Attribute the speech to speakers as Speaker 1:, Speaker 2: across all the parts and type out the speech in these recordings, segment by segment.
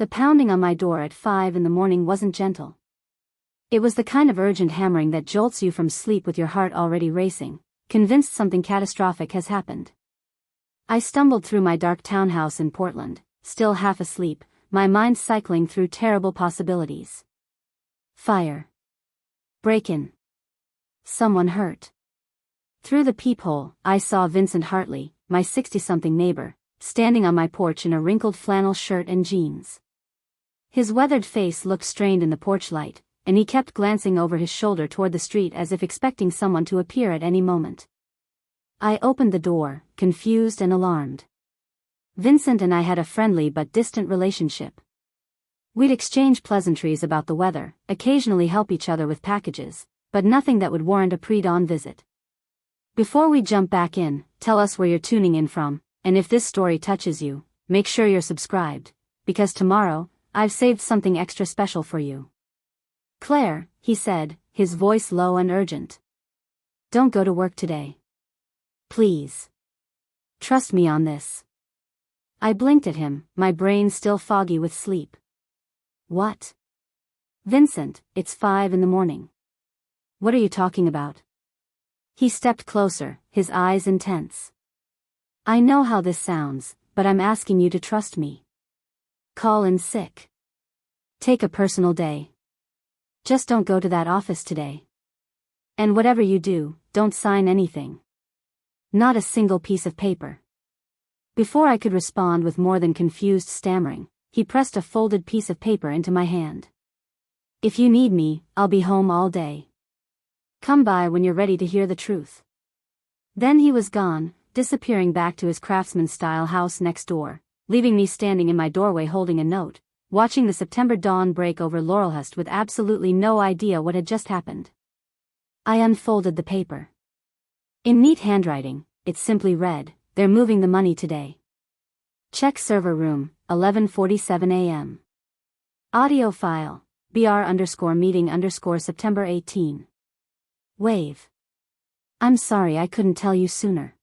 Speaker 1: The pounding on my door at 5 in the morning wasn't gentle. It was the kind of urgent hammering that jolts you from sleep with your heart already racing, convinced something catastrophic has happened. I stumbled through my dark townhouse in Portland, still half asleep, my mind cycling through terrible possibilities. Fire. Break-in. Someone hurt. Through the peephole, I saw Vincent Hartley, my 60-something neighbor, standing on my porch in a wrinkled flannel shirt and jeans. His weathered face looked strained in the porch light, and he kept glancing over his shoulder toward the street as if expecting someone to appear at any moment. I opened the door, confused and alarmed. Vincent and I had a friendly but distant relationship. We'd exchange pleasantries about the weather, occasionally help each other with packages, but nothing that would warrant a pre-dawn visit. Before we jump back in, tell us where you're tuning in from, and if this story touches you, make sure you're subscribed, because tomorrow, I've saved something extra special for you. Claire, he said, his voice low and urgent. Don't go to work today. Please. Trust me on this. I blinked at him, my brain still foggy with sleep. What? Vincent, it's 5 in the morning. What are you talking about? He stepped closer, his eyes intense. I know how this sounds, but I'm asking you to trust me. Call in sick. Take a personal day. Just don't go to that office today. And whatever you do, don't sign anything. Not a single piece of paper. Before I could respond with more than confused stammering, he pressed a folded piece of paper into my hand. If you need me, I'll be home all day. Come by when you're ready to hear the truth. Then he was gone, disappearing back to his craftsman-style house next door, leaving me standing in my doorway holding a note, watching the September dawn break over Laurelhurst with absolutely no idea what had just happened. I unfolded the paper. In neat handwriting, it simply read, "They're moving the money today. Check server room, 11:47 a.m. Audio file, BR_meeting_ September 18. Wave. I'm sorry I couldn't tell you sooner.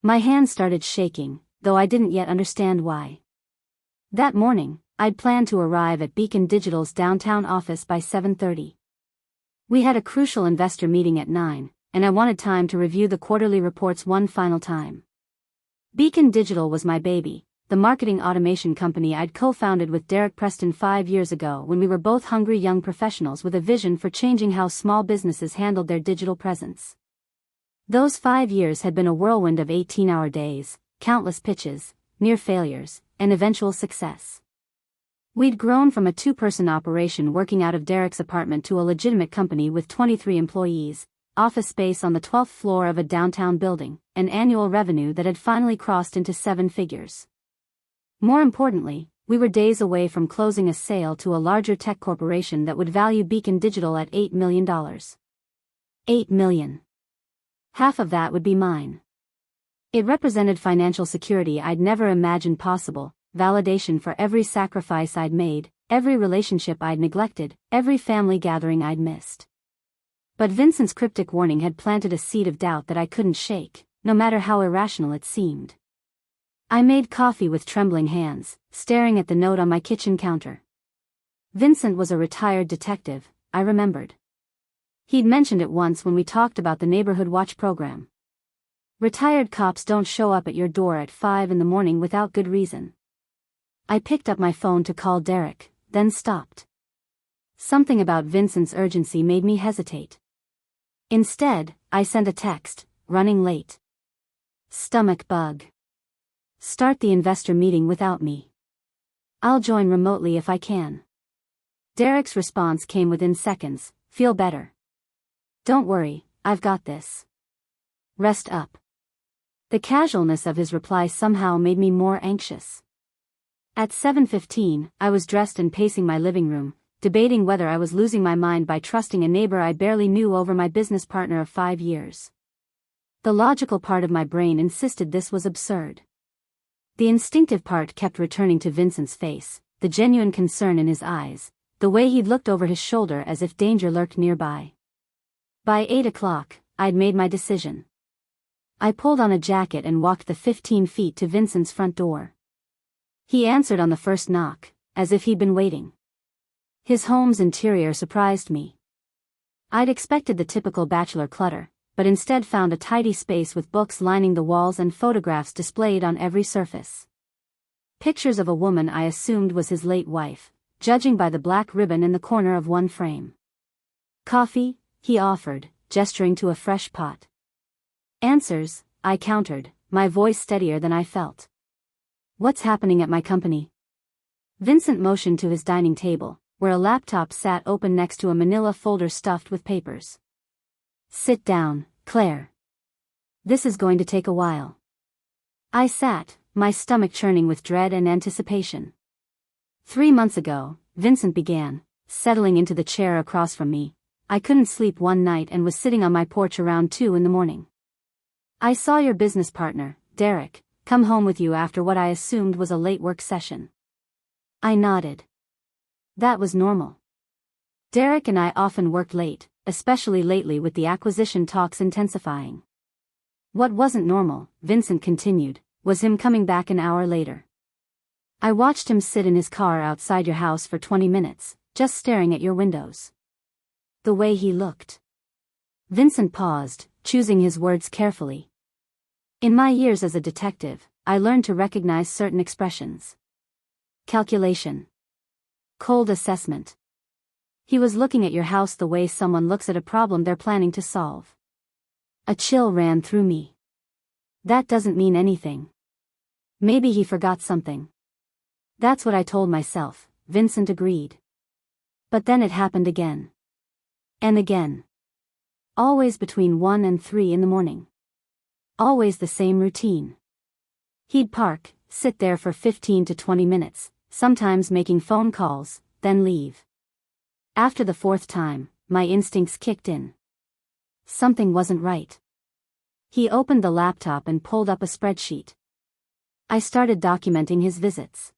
Speaker 1: My hand started shaking, though I didn't yet understand why. That morning, I'd planned to arrive at Beacon Digital's downtown office by 7:30. We had a crucial investor meeting at 9, and I wanted time to review the quarterly reports one final time. Beacon Digital was my baby, the marketing automation company I'd co-founded with Derek Preston 5 years ago when we were both hungry young professionals with a vision for changing how small businesses handled their digital presence. Those 5 years had been a whirlwind of 18-hour days, countless pitches, near failures, and eventual success. We'd grown from a 2-person operation working out of Derek's apartment to a legitimate company with 23 employees, office space on the 12th floor of a downtown building, and annual revenue that had finally crossed into 7 figures. More importantly, we were days away from closing a sale to a larger tech corporation that would value Beacon Digital at $8 million. $8 million. Half of that would be mine. It represented financial security I'd never imagined possible, validation for every sacrifice I'd made, every relationship I'd neglected, every family gathering I'd missed. But Vincent's cryptic warning had planted a seed of doubt that I couldn't shake, no matter how irrational it seemed. I made coffee with trembling hands, staring at the note on my kitchen counter. Vincent was a retired detective, I remembered. He'd mentioned it once when we talked about the neighborhood watch program. Retired cops don't show up at your door at 5 in the morning without good reason. I picked up my phone to call Derek, then stopped. Something about Vincent's urgency made me hesitate. Instead, I sent a text, running late. Stomach bug. Start the investor meeting without me. I'll join remotely if I can. Derek's response came within seconds, feel better. Don't worry, I've got this. Rest up. The casualness of his reply somehow made me more anxious. At 7:15, I was dressed and pacing my living room, debating whether I was losing my mind by trusting a neighbor I barely knew over my business partner of 5 years. The logical part of my brain insisted this was absurd. The instinctive part kept returning to Vincent's face, the genuine concern in his eyes, the way he'd looked over his shoulder as if danger lurked nearby. By 8 o'clock, I'd made my decision. I pulled on a jacket and walked the 15 feet to Vincent's front door. He answered on the first knock, as if he'd been waiting. His home's interior surprised me. I'd expected the typical bachelor clutter, but instead found a tidy space with books lining the walls and photographs displayed on every surface. Pictures of a woman I assumed was his late wife, judging by the black ribbon in the corner of one frame. Coffee, he offered, gesturing to a fresh pot. Answers, I countered, my voice steadier than I felt. What's happening at my company? Vincent motioned to his dining table, where a laptop sat open next to a manila folder stuffed with papers. Sit down, Claire. This is going to take a while. I sat, my stomach churning with dread and anticipation. 3 months ago, Vincent began, settling into the chair across from me. I couldn't sleep one night and was sitting on my porch around 2 in the morning. I saw your business partner, Derek, come home with you after what I assumed was a late work session. I nodded. That was normal. Derek and I often worked late, especially lately with the acquisition talks intensifying. What wasn't normal, Vincent continued, was him coming back an hour later. I watched him sit in his car outside your house for 20 minutes, just staring at your windows. The way he looked. Vincent paused, choosing his words carefully. In my years as a detective, I learned to recognize certain expressions. Calculation. Cold assessment. He was looking at your house the way someone looks at a problem they're planning to solve. A chill ran through me. That doesn't mean anything. Maybe he forgot something. That's what I told myself, Vincent agreed. But then it happened again. And again. Always between 1 and 3 in the morning. Always the same routine. He'd park, sit there for 15 to 20 minutes, sometimes making phone calls, then leave. After the 4th time, my instincts kicked in. Something wasn't right. He opened the laptop and pulled up a spreadsheet. I started documenting his visits.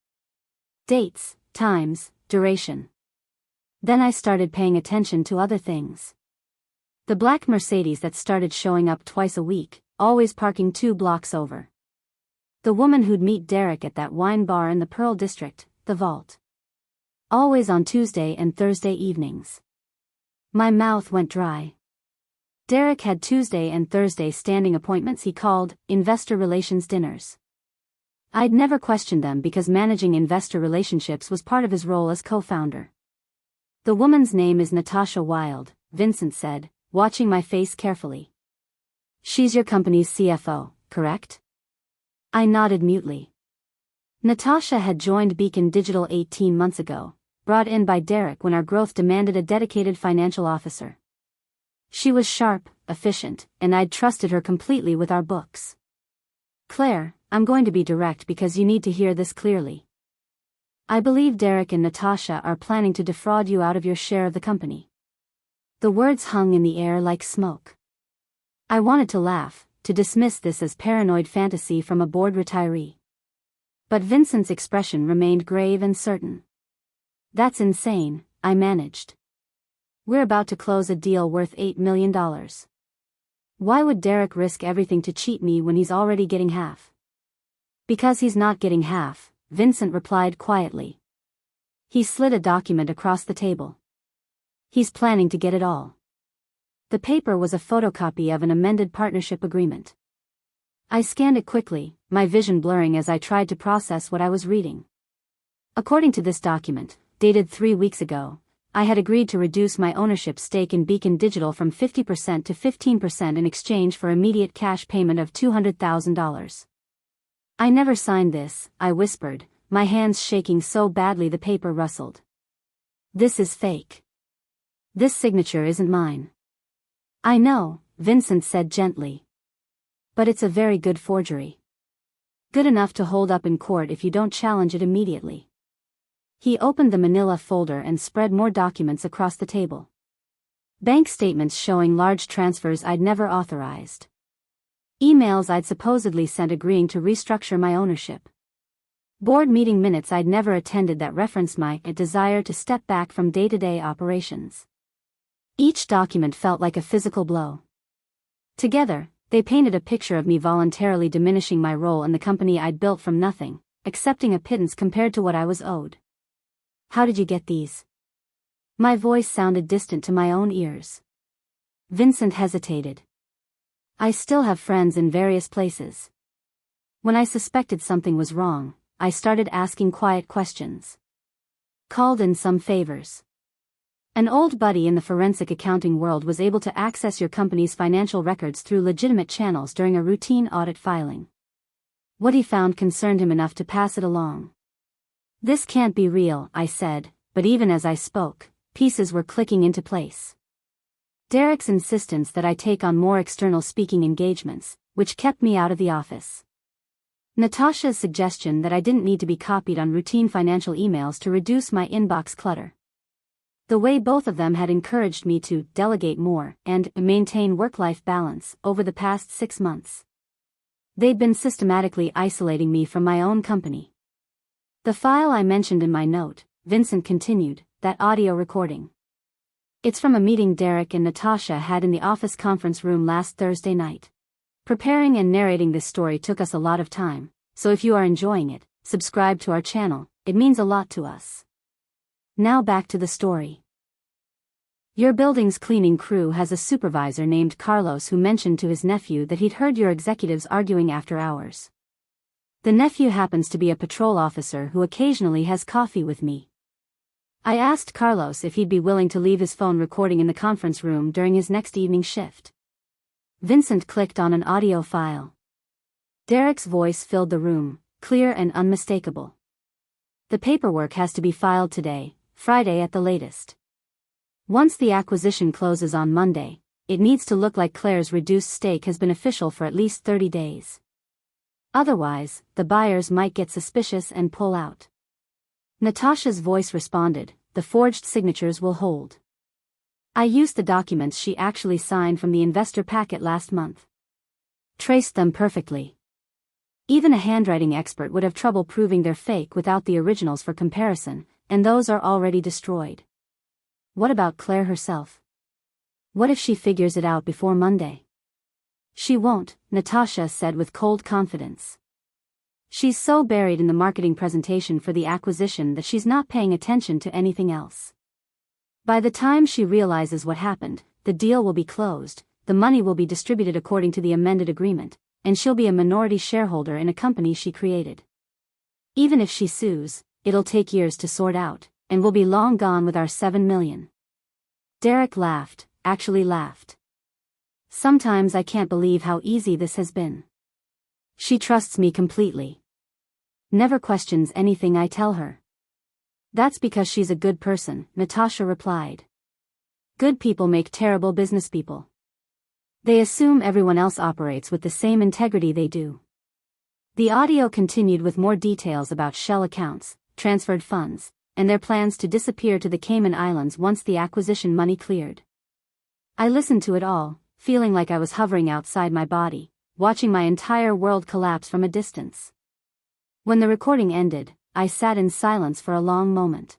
Speaker 1: Dates, times, duration. Then I started paying attention to other things. The black Mercedes that started showing up twice a week, always parking 2 blocks over. The woman who'd meet Derek at that wine bar in the Pearl District, the Vault. Always on Tuesday and Thursday evenings. My mouth went dry. Derek had Tuesday and Thursday standing appointments he called investor relations dinners. I'd never questioned them because managing investor relationships was part of his role as co-founder. The woman's name is Natasha Wilde, Vincent said, watching my face carefully. She's your company's CFO, correct? I nodded mutely. Natasha had joined Beacon Digital 18 months ago, brought in by Derek when our growth demanded a dedicated financial officer. She was sharp, efficient, and I'd trusted her completely with our books. Claire, I'm going to be direct because you need to hear this clearly. I believe Derek and Natasha are planning to defraud you out of your share of the company. The words hung in the air like smoke. I wanted to laugh, to dismiss this as paranoid fantasy from a bored retiree. But Vincent's expression remained grave and certain. That's insane, I managed. We're about to close a deal worth $8 million. Why would Derek risk everything to cheat me when he's already getting half? Because he's not getting half, Vincent replied quietly. He slid a document across the table. He's planning to get it all. The paper was a photocopy of an amended partnership agreement. I scanned it quickly, my vision blurring as I tried to process what I was reading. According to this document, dated 3 weeks ago, I had agreed to reduce my ownership stake in Beacon Digital from 50% to 15% in exchange for immediate cash payment of $200,000. I never signed this, I whispered, my hands shaking so badly the paper rustled. This is fake. This signature isn't mine. I know, Vincent said gently. But it's a very good forgery. Good enough to hold up in court if you don't challenge it immediately. He opened the manila folder and spread more documents across the table. Bank statements showing large transfers I'd never authorized. Emails I'd supposedly sent agreeing to restructure my ownership. Board meeting minutes I'd never attended that referenced my desire to step back from day-to-day operations. Each document felt like a physical blow. Together, they painted a picture of me voluntarily diminishing my role in the company I'd built from nothing, accepting a pittance compared to what I was owed. How did you get these? My voice sounded distant to my own ears. Vincent hesitated. I still have friends in various places. When I suspected something was wrong, I started asking quiet questions. Called in some favors. An old buddy in the forensic accounting world was able to access your company's financial records through legitimate channels during a routine audit filing. What he found concerned him enough to pass it along. This can't be real, I said, but even as I spoke, pieces were clicking into place. Derek's insistence that I take on more external speaking engagements, which kept me out of the office. Natasha's suggestion that I didn't need to be copied on routine financial emails to reduce my inbox clutter. The way both of them had encouraged me to delegate more and maintain work-life balance over the past 6 months. They'd been systematically isolating me from my own company. The file I mentioned in my note, Vincent continued, that audio recording. It's from a meeting Derek and Natasha had in the office conference room last Thursday night. Preparing and narrating this story took us a lot of time, so if you are enjoying it, subscribe to our channel, it means a lot to us. Now back to the story. Your building's cleaning crew has a supervisor named Carlos who mentioned to his nephew that he'd heard your executives arguing after hours. The nephew happens to be a patrol officer who occasionally has coffee with me. I asked Carlos if he'd be willing to leave his phone recording in the conference room during his next evening shift. Vincent clicked on an audio file. Derek's voice filled the room, clear and unmistakable. The paperwork has to be filed today, Friday at the latest. Once the acquisition closes on Monday, it needs to look like Claire's reduced stake has been official for at least 30 days. Otherwise, the buyers might get suspicious and pull out. Natasha's voice responded, the forged signatures will hold. I used the documents she actually signed from the investor packet last month. Traced them perfectly. Even a handwriting expert would have trouble proving they're fake without the originals for comparison, and those are already destroyed. What about Claire herself? What if she figures it out before Monday? She won't, Natasha said with cold confidence. She's so buried in the marketing presentation for the acquisition that she's not paying attention to anything else. By the time she realizes what happened, the deal will be closed, the money will be distributed according to the amended agreement, and she'll be a minority shareholder in a company she created. Even if she sues, it'll take years to sort out, and we'll be long gone with our $7 million. Derek laughed, actually laughed. Sometimes I can't believe how easy this has been. She trusts me completely. Never questions anything I tell her. That's because she's a good person, Natasha replied. Good people make terrible business people. They assume everyone else operates with the same integrity they do. The audio continued with more details about shell accounts, transferred funds, and their plans to disappear to the Cayman Islands once the acquisition money cleared. I listened to it all, feeling like I was hovering outside my body, watching my entire world collapse from a distance. When the recording ended, I sat in silence for a long moment.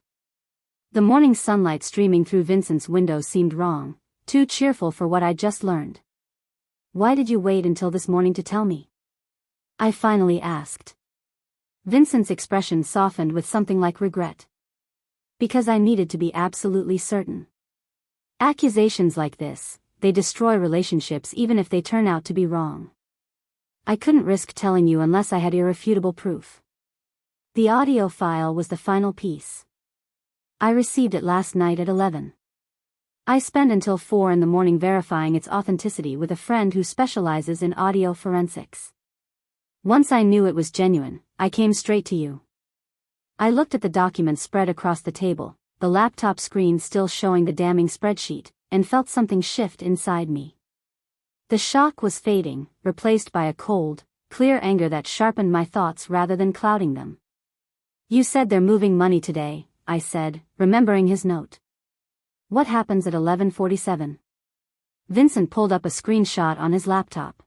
Speaker 1: The morning sunlight streaming through Vincent's window seemed wrong, too cheerful for what I'd just learned. Why did you wait until this morning to tell me? I finally asked. Vincent's expression softened with something like regret. Because I needed to be absolutely certain. Accusations like this, they destroy relationships even if they turn out to be wrong. I couldn't risk telling you unless I had irrefutable proof. The audio file was the final piece. I received it last night at 11. I spent until 4 in the morning verifying its authenticity with a friend who specializes in audio forensics. Once I knew it was genuine, I came straight to you. I looked at the document spread across the table, the laptop screen still showing the damning spreadsheet, and felt something shift inside me. The shock was fading, replaced by a cold, clear anger that sharpened my thoughts rather than clouding them. You said they're moving money today, I said, remembering his note. What happens at 11:47? Vincent pulled up a screenshot on his laptop.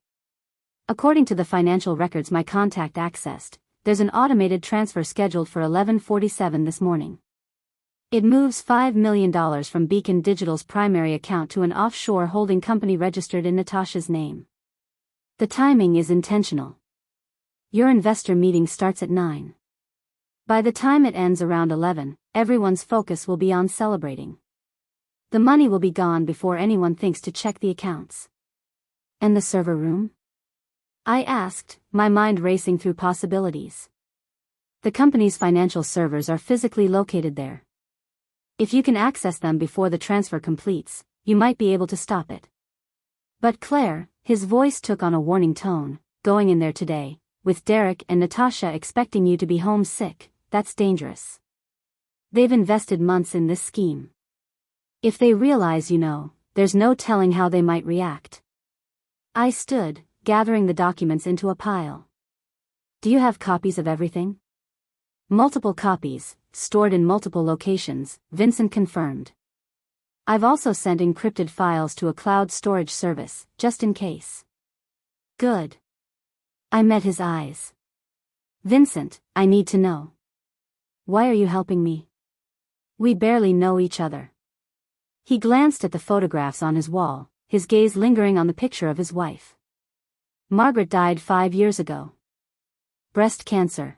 Speaker 1: According to the financial records my contact accessed, there's an automated transfer scheduled for 11:47 this morning. It moves $5 million from Beacon Digital's primary account to an offshore holding company registered in Natasha's name. The timing is intentional. Your investor meeting starts at 9. By the time it ends around 11, everyone's focus will be on celebrating. The money will be gone before anyone thinks to check the accounts. And the server room? I asked, my mind racing through possibilities. The company's financial servers are physically located there. If you can access them before the transfer completes, you might be able to stop it. But Claire, his voice took on a warning tone, going in there today, with Derek and Natasha expecting you to be homesick, that's dangerous. They've invested months in this scheme. If they realize you know, there's no telling how they might react. I stood, gathering the documents into a pile. Do you have copies of everything? Multiple copies, stored in multiple locations, Vincent confirmed. I've also sent encrypted files to a cloud storage service, just in case. Good. I met his eyes. Vincent, I need to know. Why are you helping me? We barely know each other. He glanced at the photographs on his wall, his gaze lingering on the picture of his wife. Margaret died 5 years ago. Breast cancer.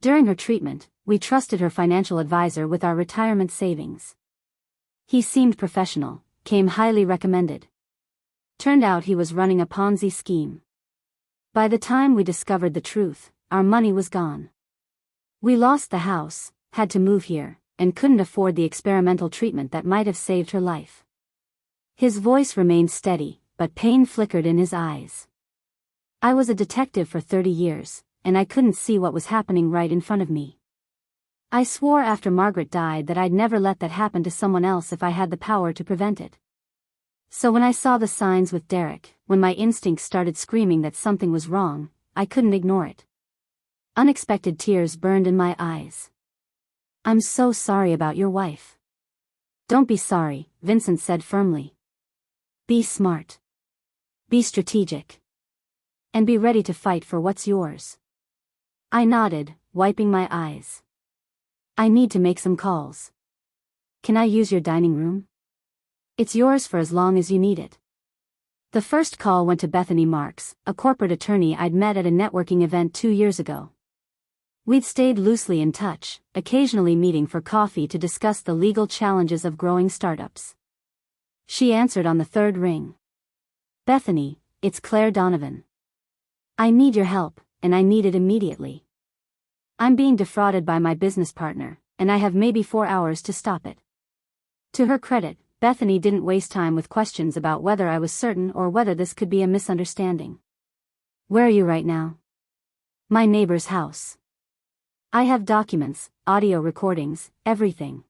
Speaker 1: During her treatment, we trusted her financial advisor with our retirement savings. He seemed professional, came highly recommended. Turned out he was running a Ponzi scheme. By the time we discovered the truth, our money was gone. We lost the house, had to move here, and couldn't afford the experimental treatment that might have saved her life. His voice remained steady, but pain flickered in his eyes. I was a detective for 30 years, and I couldn't see what was happening right in front of me. I swore after Margaret died that I'd never let that happen to someone else if I had the power to prevent it. So when I saw the signs with Derek, when my instincts started screaming that something was wrong, I couldn't ignore it. Unexpected tears burned in my eyes. I'm so sorry about your wife. Don't be sorry, Vincent said firmly. Be smart. Be strategic. And be ready to fight for what's yours. I nodded, wiping my eyes. I need to make some calls. Can I use your dining room? It's yours for as long as you need it. The first call went to Bethany Marks, a corporate attorney I'd met at a networking event 2 years ago. We'd stayed loosely in touch, occasionally meeting for coffee to discuss the legal challenges of growing startups. She answered on the third ring. Bethany, it's Claire Donovan. I need your help, and I need it immediately. I'm being defrauded by my business partner, and I have maybe 4 hours to stop it. To her credit, Bethany didn't waste time with questions about whether I was certain or whether this could be a misunderstanding. Where are you right now? My neighbor's house. I have documents, audio recordings, everything.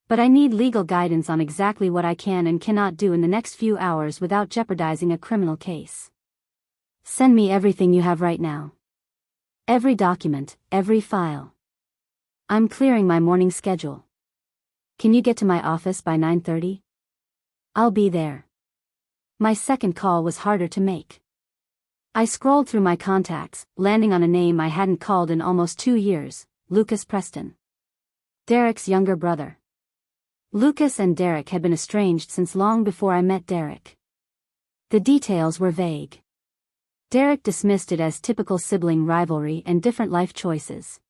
Speaker 1: But I need legal guidance on exactly what I can and cannot do in the next few hours without jeopardizing a criminal case. Send me everything you have right now. Every document, every file. I'm clearing my morning schedule. Can you get to my office by 9:30? I'll be there. My second call was harder to make. I scrolled through my contacts, landing on a name I hadn't called in almost 2 years, Lucas Preston. Derek's younger brother. Lucas and Derek had been estranged since long before I met Derek. The details were vague. Derek dismissed it as typical sibling rivalry and different life choices.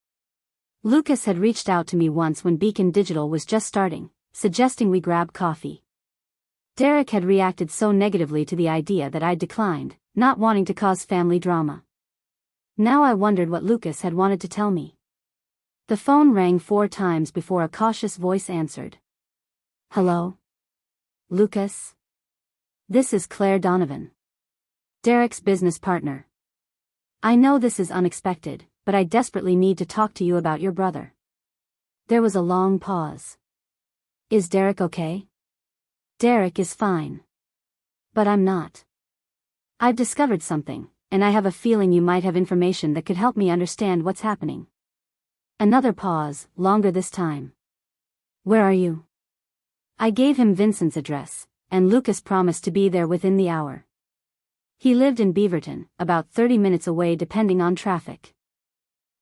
Speaker 1: Lucas had reached out to me once when Beacon Digital was just starting, suggesting we grab coffee. Derek had reacted so negatively to the idea that I declined, not wanting to cause family drama. Now I wondered what Lucas had wanted to tell me. The phone rang 4 times before a cautious voice answered. Hello? Lucas? This is Claire Donovan. Derek's business partner. I know this is unexpected, but I desperately need to talk to you about your brother. There was a long pause. Is Derek okay? Derek is fine. But I'm not. I've discovered something, and I have a feeling you might have information that could help me understand what's happening. Another pause, longer this time. Where are you? I gave him Vincent's address, and Lucas promised to be there within the hour. He lived in Beaverton, about 30 minutes away depending on traffic.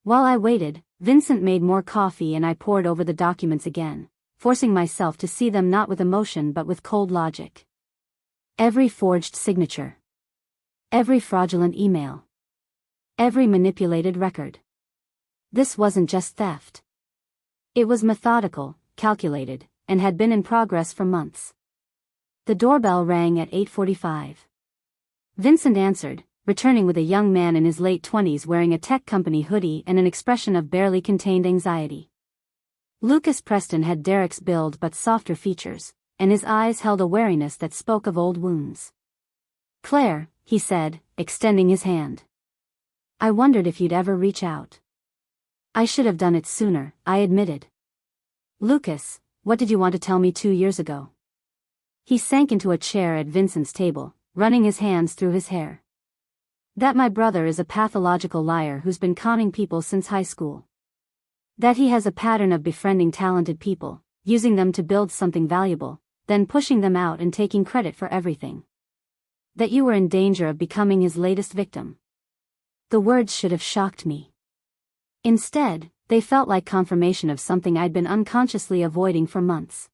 Speaker 1: While I waited, Vincent made more coffee and I pored over the documents again, forcing myself to see them not with emotion but with cold logic. Every forged signature. Every fraudulent email. Every manipulated record. This wasn't just theft. It was methodical, calculated, and had been in progress for months. The doorbell rang at 8:45. Vincent answered, returning with a young man in his late 20s wearing a tech company hoodie and an expression of barely contained anxiety. Lucas Preston had Derek's build but softer features, and his eyes held a wariness that spoke of old wounds. "Claire," he said, extending his hand. "I wondered if you'd ever reach out." "I should have done it sooner," I admitted. "Lucas, what did you want to tell me 2 years ago?" He sank into a chair at Vincent's table, running his hands through his hair. "That my brother is a pathological liar who's been conning people since high school. That he has a pattern of befriending talented people, using them to build something valuable, then pushing them out and taking credit for everything. That you were in danger of becoming his latest victim." The words should have shocked me. Instead, they felt like confirmation of something I'd been unconsciously avoiding for months.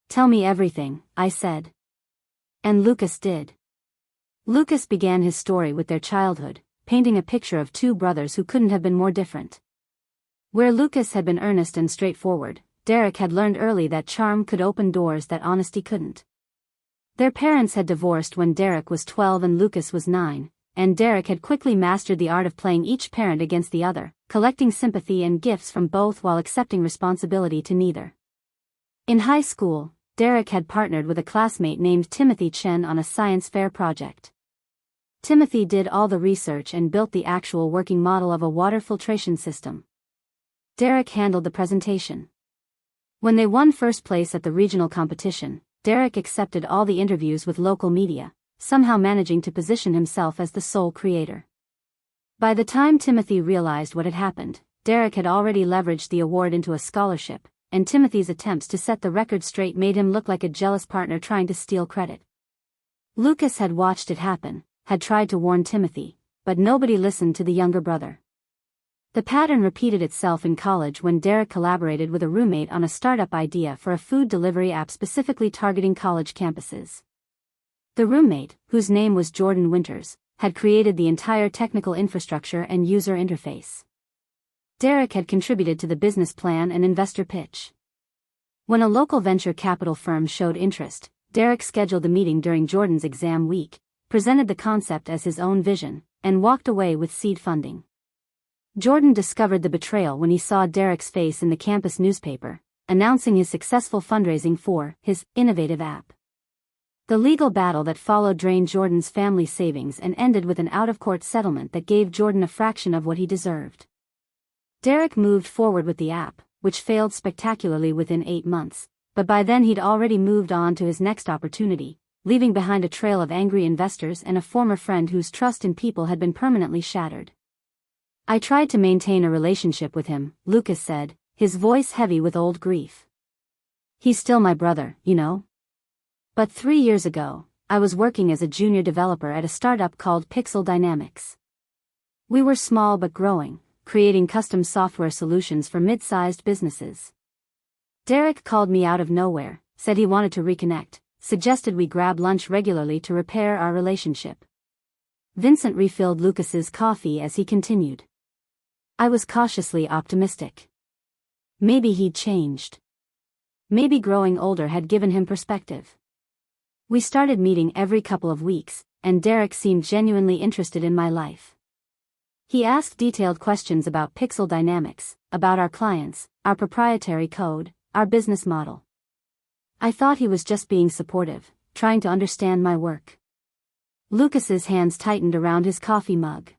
Speaker 1: "Tell me everything," I said. And Lucas did. Lucas began his story with their childhood, painting a picture of two brothers who couldn't have been more different. Where Lucas had been earnest and straightforward, Derek had learned early that charm could open doors that honesty couldn't. Their parents had divorced when Derek was 12 and Lucas was 9, and Derek had quickly mastered the art of playing each parent against the other, collecting sympathy and gifts from both while accepting responsibility to neither. In high school, Derek had partnered with a classmate named Timothy Chen on a science fair project. Timothy did all the research and built the actual working model of a water filtration system. Derek handled the presentation. When they won first place at the regional competition, Derek accepted all the interviews with local media, somehow managing to position himself as the sole creator. By the time Timothy realized what had happened, Derek had already leveraged the award into a scholarship, and Timothy's attempts to set the record straight made him look like a jealous partner trying to steal credit. Lucas had watched it happen, had tried to warn Timothy, but nobody listened to the younger brother. The pattern repeated itself in college when Derek collaborated with a roommate on a startup idea for a food delivery app specifically targeting college campuses. The roommate, whose name was Jordan Winters, had created the entire technical infrastructure and user interface. Derek had contributed to the business plan and investor pitch. When a local venture capital firm showed interest, Derek scheduled a meeting during Jordan's exam week, presented the concept as his own vision, and walked away with seed funding. Jordan discovered the betrayal when he saw Derek's face in the campus newspaper, announcing his successful fundraising for his innovative app. The legal battle that followed drained Jordan's family savings and ended with an out-of-court settlement that gave Jordan a fraction of what he deserved. Derek moved forward with the app, which failed spectacularly within 8 months, but by then he'd already moved on to his next opportunity, leaving behind a trail of angry investors and a former friend whose trust in people had been permanently shattered. "I tried to maintain a relationship with him," Lucas said, his voice heavy with old grief. "He's still my brother, you know. But 3 years ago, I was working as a junior developer at a startup called Pixel Dynamics. We were small but growing, creating custom software solutions for mid-sized businesses. Derek called me out of nowhere, said he wanted to reconnect, suggested we grab lunch regularly to repair our relationship." Vincent refilled Lucas's coffee as he continued. I was cautiously optimistic. Maybe he'd changed. Maybe growing older had given him perspective. We started meeting every couple of weeks, and Derek seemed genuinely interested in my life. He asked detailed questions about Pixel Dynamics, about our clients, our proprietary code, our business model. I thought he was just being supportive, trying to understand my work. Lucas's hands tightened around his coffee mug.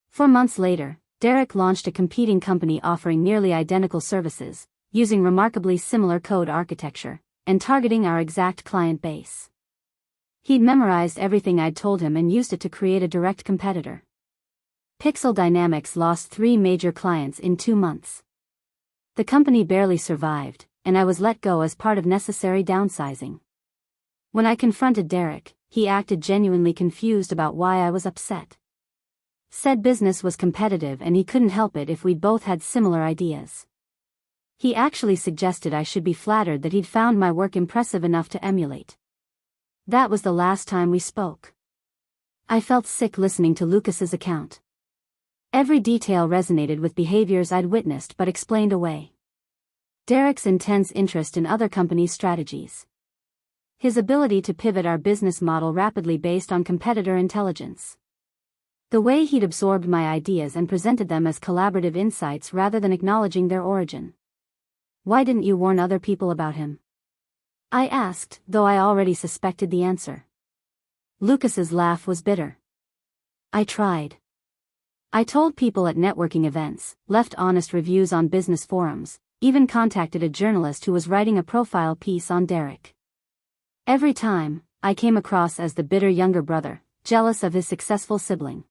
Speaker 1: 4 months later, Derek launched a competing company offering nearly identical services, using remarkably similar code architecture, and targeting our exact client base. He'd memorized everything I'd told him and used it to create a direct competitor. Pixel Dynamics lost 3 major clients in 2 months. The company barely survived, and I was let go as part of necessary downsizing. When I confronted Derek, he acted genuinely confused about why I was upset. Said business was competitive and he couldn't help it if we both had similar ideas. He actually suggested I should be flattered that he'd found my work impressive enough to emulate. That was the last time we spoke. I felt sick listening to Lucas's account. Every detail resonated with behaviors I'd witnessed but explained away. Derek's intense interest in other companies' strategies. His ability to pivot our business model rapidly based on competitor intelligence. The way he'd absorbed my ideas and presented them as collaborative insights rather than acknowledging their origin. Why didn't you warn other people about him? I asked, though I already suspected the answer. Lucas's laugh was bitter. I tried. I told people at networking events, left honest reviews on business forums, even contacted a journalist who was writing a profile piece on Derek. Every time, I came across as the bitter younger brother, jealous of his successful sibling.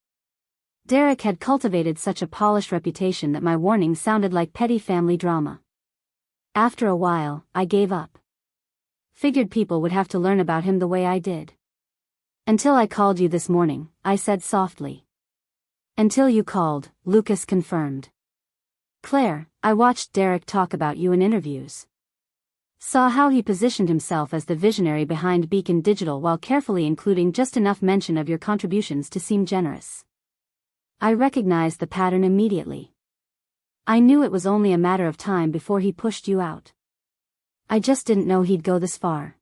Speaker 1: Derek had cultivated such a polished reputation that my warning sounded like petty family drama. After a while, I gave up. Figured people would have to learn about him the way I did. Until I called you this morning, I said softly. Until you called, Lucas confirmed. Claire, I watched Derek talk about you in interviews. Saw how he positioned himself as the visionary behind Beacon Digital while carefully including just enough mention of your contributions to seem generous. I recognized the pattern immediately. I knew it was only a matter of time before he pushed you out. I just didn't know he'd go this far.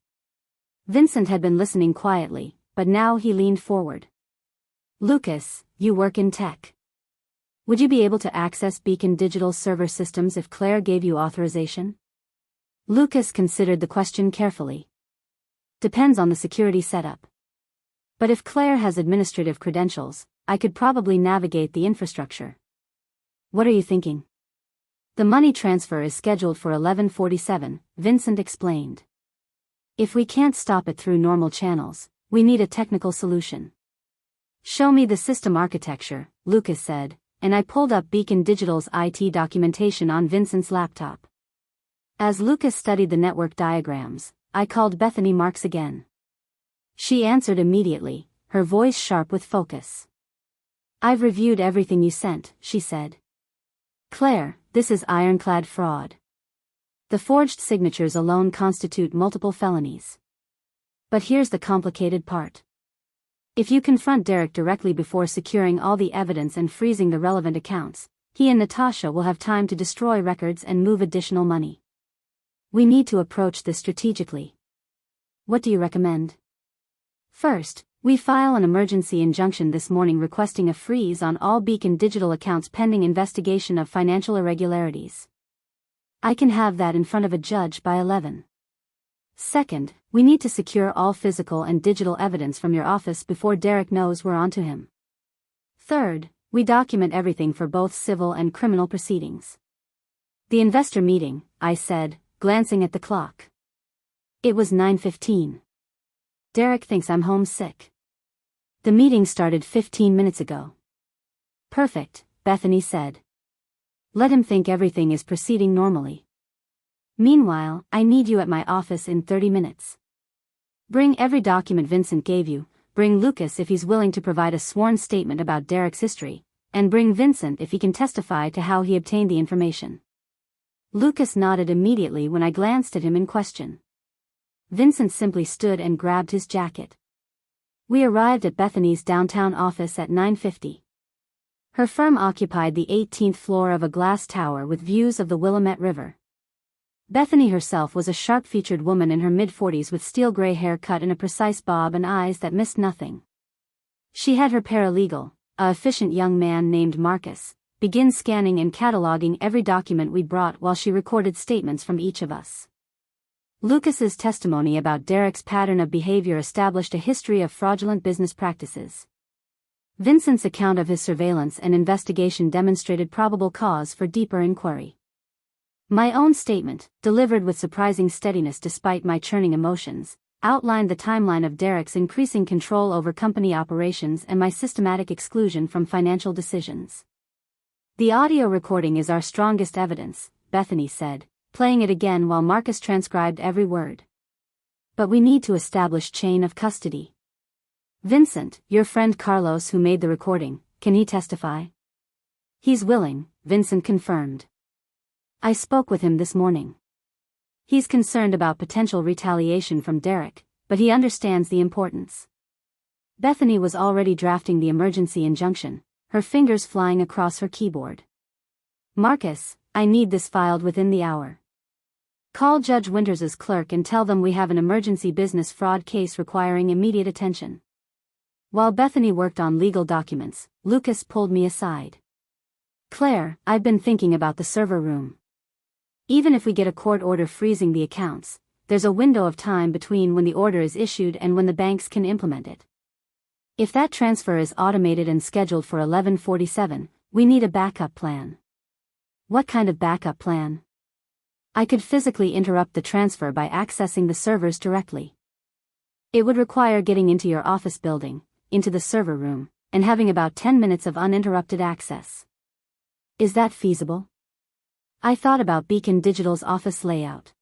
Speaker 1: Vincent had been listening quietly, but now he leaned forward. Lucas, you work in tech. Would you be able to access Beacon Digital's server systems if Claire gave you authorization? Lucas considered the question carefully. Depends on the security setup. But if Claire has administrative credentials, I could probably navigate the infrastructure. What are you thinking? The money transfer is scheduled for 11:47, Vincent explained. If we can't stop it through normal channels, we need a technical solution. Show me the system architecture, Lucas said, and I pulled up Beacon Digital's IT documentation on Vincent's laptop. As Lucas studied the network diagrams, I called Bethany Marks again. She answered immediately, her voice sharp with focus. I've reviewed everything you sent, she said. Claire, this is ironclad fraud. The forged signatures alone constitute multiple felonies. But here's the complicated part. If you confront Derek directly before securing all the evidence and freezing the relevant accounts, he and Natasha will have time to destroy records and move additional money. We need to approach this strategically. What do you recommend? First, we file an emergency injunction this morning requesting a freeze on all Beacon Digital accounts pending investigation of financial irregularities. I can have that in front of a judge by 11. Second, we need to secure all physical and digital evidence from your office before Derek knows we're onto him. Third, we document everything for both civil and criminal proceedings. The investor meeting, I said, glancing at the clock. It was 9:15. Derek thinks I'm homesick. The meeting started 15 minutes ago. Perfect, Bethany said. Let him think everything is proceeding normally. Meanwhile, I need you at my office in 30 minutes. Bring every document Vincent gave you, bring Lucas if he's willing to provide a sworn statement about Derek's history, and bring Vincent if he can testify to how he obtained the information. Lucas nodded immediately when I glanced at him in question. Vincent simply stood and grabbed his jacket. We arrived at Bethany's downtown office at 9:50. Her firm occupied the 18th floor of a glass tower with views of the Willamette River. Bethany herself was a sharp-featured woman in her mid-40s with steel-gray hair cut in a precise bob and eyes that missed nothing. She had her paralegal, a efficient young man named Marcus, begin scanning and cataloging every document we brought while she recorded statements from each of us. Lucas's testimony about Derek's pattern of behavior established a history of fraudulent business practices. Vincent's account of his surveillance and investigation demonstrated probable cause for deeper inquiry. My own statement, delivered with surprising steadiness despite my churning emotions, outlined the timeline of Derek's increasing control over company operations and my systematic exclusion from financial decisions. The audio recording is our strongest evidence, Bethany said, playing it again while Marcus transcribed every word. But we need to establish chain of custody. Vincent, your friend Carlos who made the recording, can he testify? He's willing, Vincent confirmed. I spoke with him this morning. He's concerned about potential retaliation from Derek, but he understands the importance. Bethany was already drafting the emergency injunction, her fingers flying across her keyboard. "Marcus, I need this filed within the hour. Call Judge Winters's clerk and tell them we have an emergency business fraud case requiring immediate attention." While Bethany worked on legal documents, Lucas pulled me aside. "Claire, I've been thinking about the server room. Even if we get a court order freezing the accounts, there's a window of time between when the order is issued and when the banks can implement it. If that transfer is automated and scheduled for 11:47, we need a backup plan." "What kind of backup plan?" "I could physically interrupt the transfer by accessing the servers directly. It would require getting into your office building, into the server room, and having about 10 minutes of uninterrupted access." "Is that feasible?" I thought about Beacon Digital's office layout.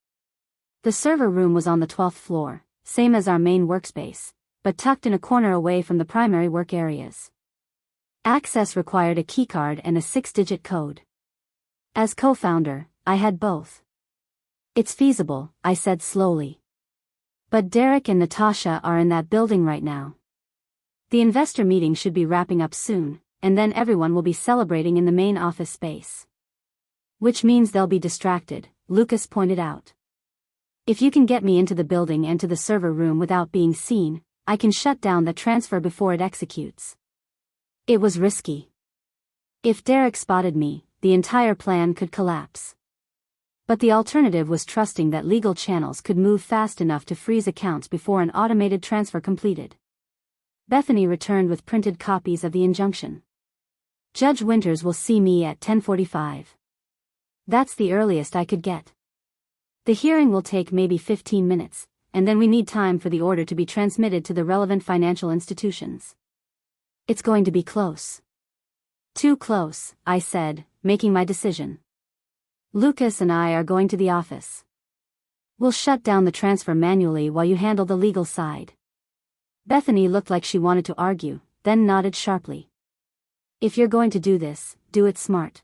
Speaker 1: The server room was on the 12th floor, same as our main workspace, but tucked in a corner away from the primary work areas. Access required a keycard and a 6-digit code. As co-founder, I had both. "It's feasible," I said slowly. "But Derek and Natasha are in that building right now. The investor meeting should be wrapping up soon, and then everyone will be celebrating in the main office space." "Which means they'll be distracted," Lucas pointed out. "If you can get me into the building and to the server room without being seen, I can shut down the transfer before it executes." It was risky. If Derek spotted me, the entire plan could collapse. But the alternative was trusting that legal channels could move fast enough to freeze accounts before an automated transfer completed. Bethany returned with printed copies of the injunction. "Judge Winters will see me at 10:45. That's the earliest I could get. The hearing will take maybe 15 minutes, and then we need time for the order to be transmitted to the relevant financial institutions. It's going to be close." "Too close," I said, making my decision. "Lucas and I are going to the office. We'll shut down the transfer manually while you handle the legal side." Bethany looked like she wanted to argue, then nodded sharply. "If you're going to do this, do it smart.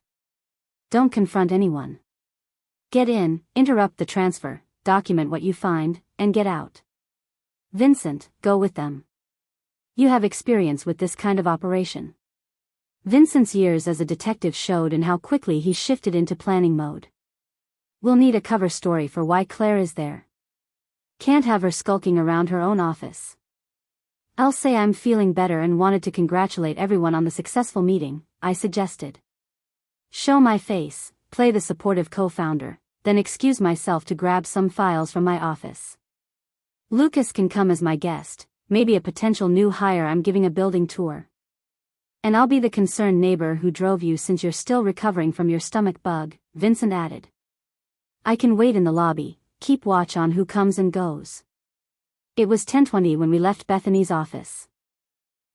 Speaker 1: Don't confront anyone. Get in, interrupt the transfer, document what you find, and get out. Vincent, go with them. You have experience with this kind of operation." Vincent's years as a detective showed in how quickly he shifted into planning mode. "We'll need a cover story for why Claire is there. Can't have her skulking around her own office. I'll say I'm feeling better and wanted to congratulate everyone on the successful meeting," I suggested. "Show my face, play the supportive co-founder, then excuse myself to grab some files from my office. Lucas can come as my guest, maybe a potential new hire I'm giving a building tour. And I'll be the concerned neighbor who drove you since you're still recovering from your stomach bug," Vincent added. "I can wait in the lobby, keep watch on who comes and goes." It was 10:20 when we left Bethany's office.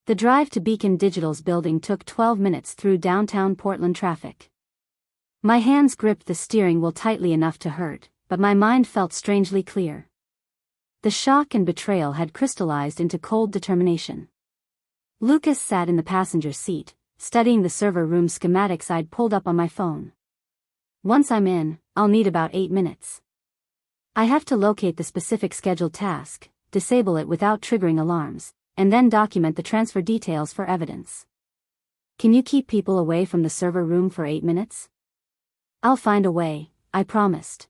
Speaker 1: The drive to Beacon Digital's building took 12 minutes through downtown Portland traffic. My hands gripped the steering wheel tightly enough to hurt, but my mind felt strangely clear. The shock and betrayal had crystallized into cold determination. Lucas sat in the passenger seat, studying the server room schematics I'd pulled up on my phone. "Once I'm in, I'll need about 8 minutes. I have to locate the specific scheduled task, disable it without triggering alarms, and then document the transfer details for evidence. Can you keep people away from the server room for 8 minutes?" "I'll find a way," I promised.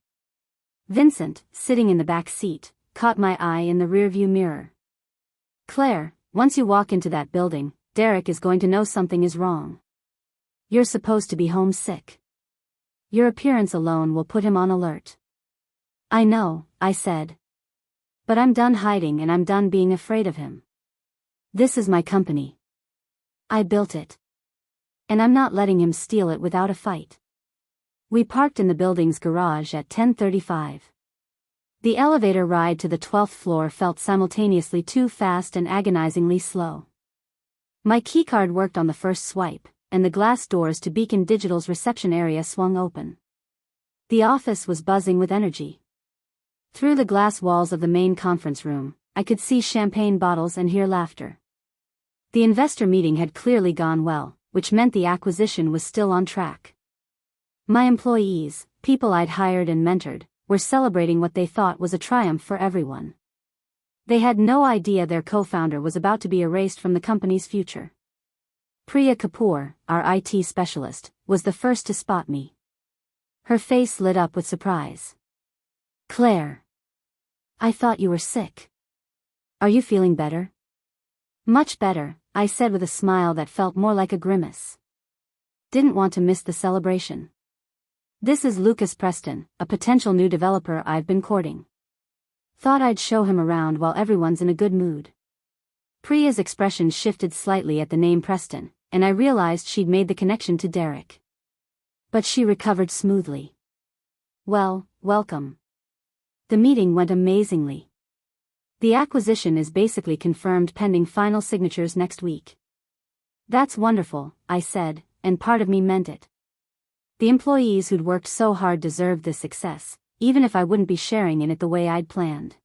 Speaker 1: Vincent, sitting in the back seat, caught my eye in the rearview mirror. "Claire, once you walk into that building, Derek is going to know something is wrong. You're supposed to be homesick. Your appearance alone will put him on alert." "I know," I said. "But I'm done hiding and I'm done being afraid of him. This is my company. I built it. And I'm not letting him steal it without a fight." We parked in the building's garage at 10:35. The elevator ride to the 12th floor felt simultaneously too fast and agonizingly slow. My keycard worked on the first swipe, and the glass doors to Beacon Digital's reception area swung open. The office was buzzing with energy. Through the glass walls of the main conference room, I could see champagne bottles and hear laughter. The investor meeting had clearly gone well, which meant the acquisition was still on track. My employees, people I'd hired and mentored, were celebrating what they thought was a triumph for everyone. They had no idea their co-founder was about to be erased from the company's future. Priya Kapoor, our IT specialist, was the first to spot me. Her face lit up with surprise. Claire. I thought you were sick. Are you feeling better? Much better, I said with a smile that felt more like a grimace. Didn't want to miss the celebration. This is Lucas Preston, a potential new developer I've been courting. Thought I'd show him around while everyone's in a good mood. Priya's expression shifted slightly at the name Preston, and I realized she'd made the connection to Derek. But she recovered smoothly. Well, welcome. The meeting went amazingly. The acquisition is basically confirmed pending final signatures next week. That's wonderful, I said, and part of me meant it. The employees who'd worked so hard deserved this success, even if I wouldn't be sharing in it the way I'd planned.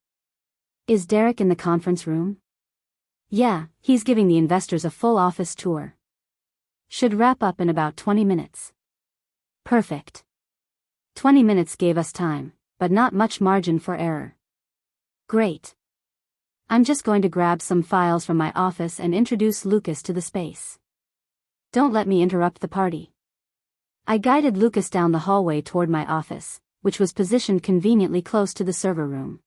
Speaker 1: Is Derek in the conference room? Yeah, he's giving the investors a full office tour. Should wrap up in about 20 minutes. Perfect. 20 minutes gave us time, but not much margin for error. Great. I'm just going to grab some files from my office and introduce Lucas to the space. Don't let me interrupt the party. I guided Lucas down the hallway toward my office, which was positioned conveniently close to the server room.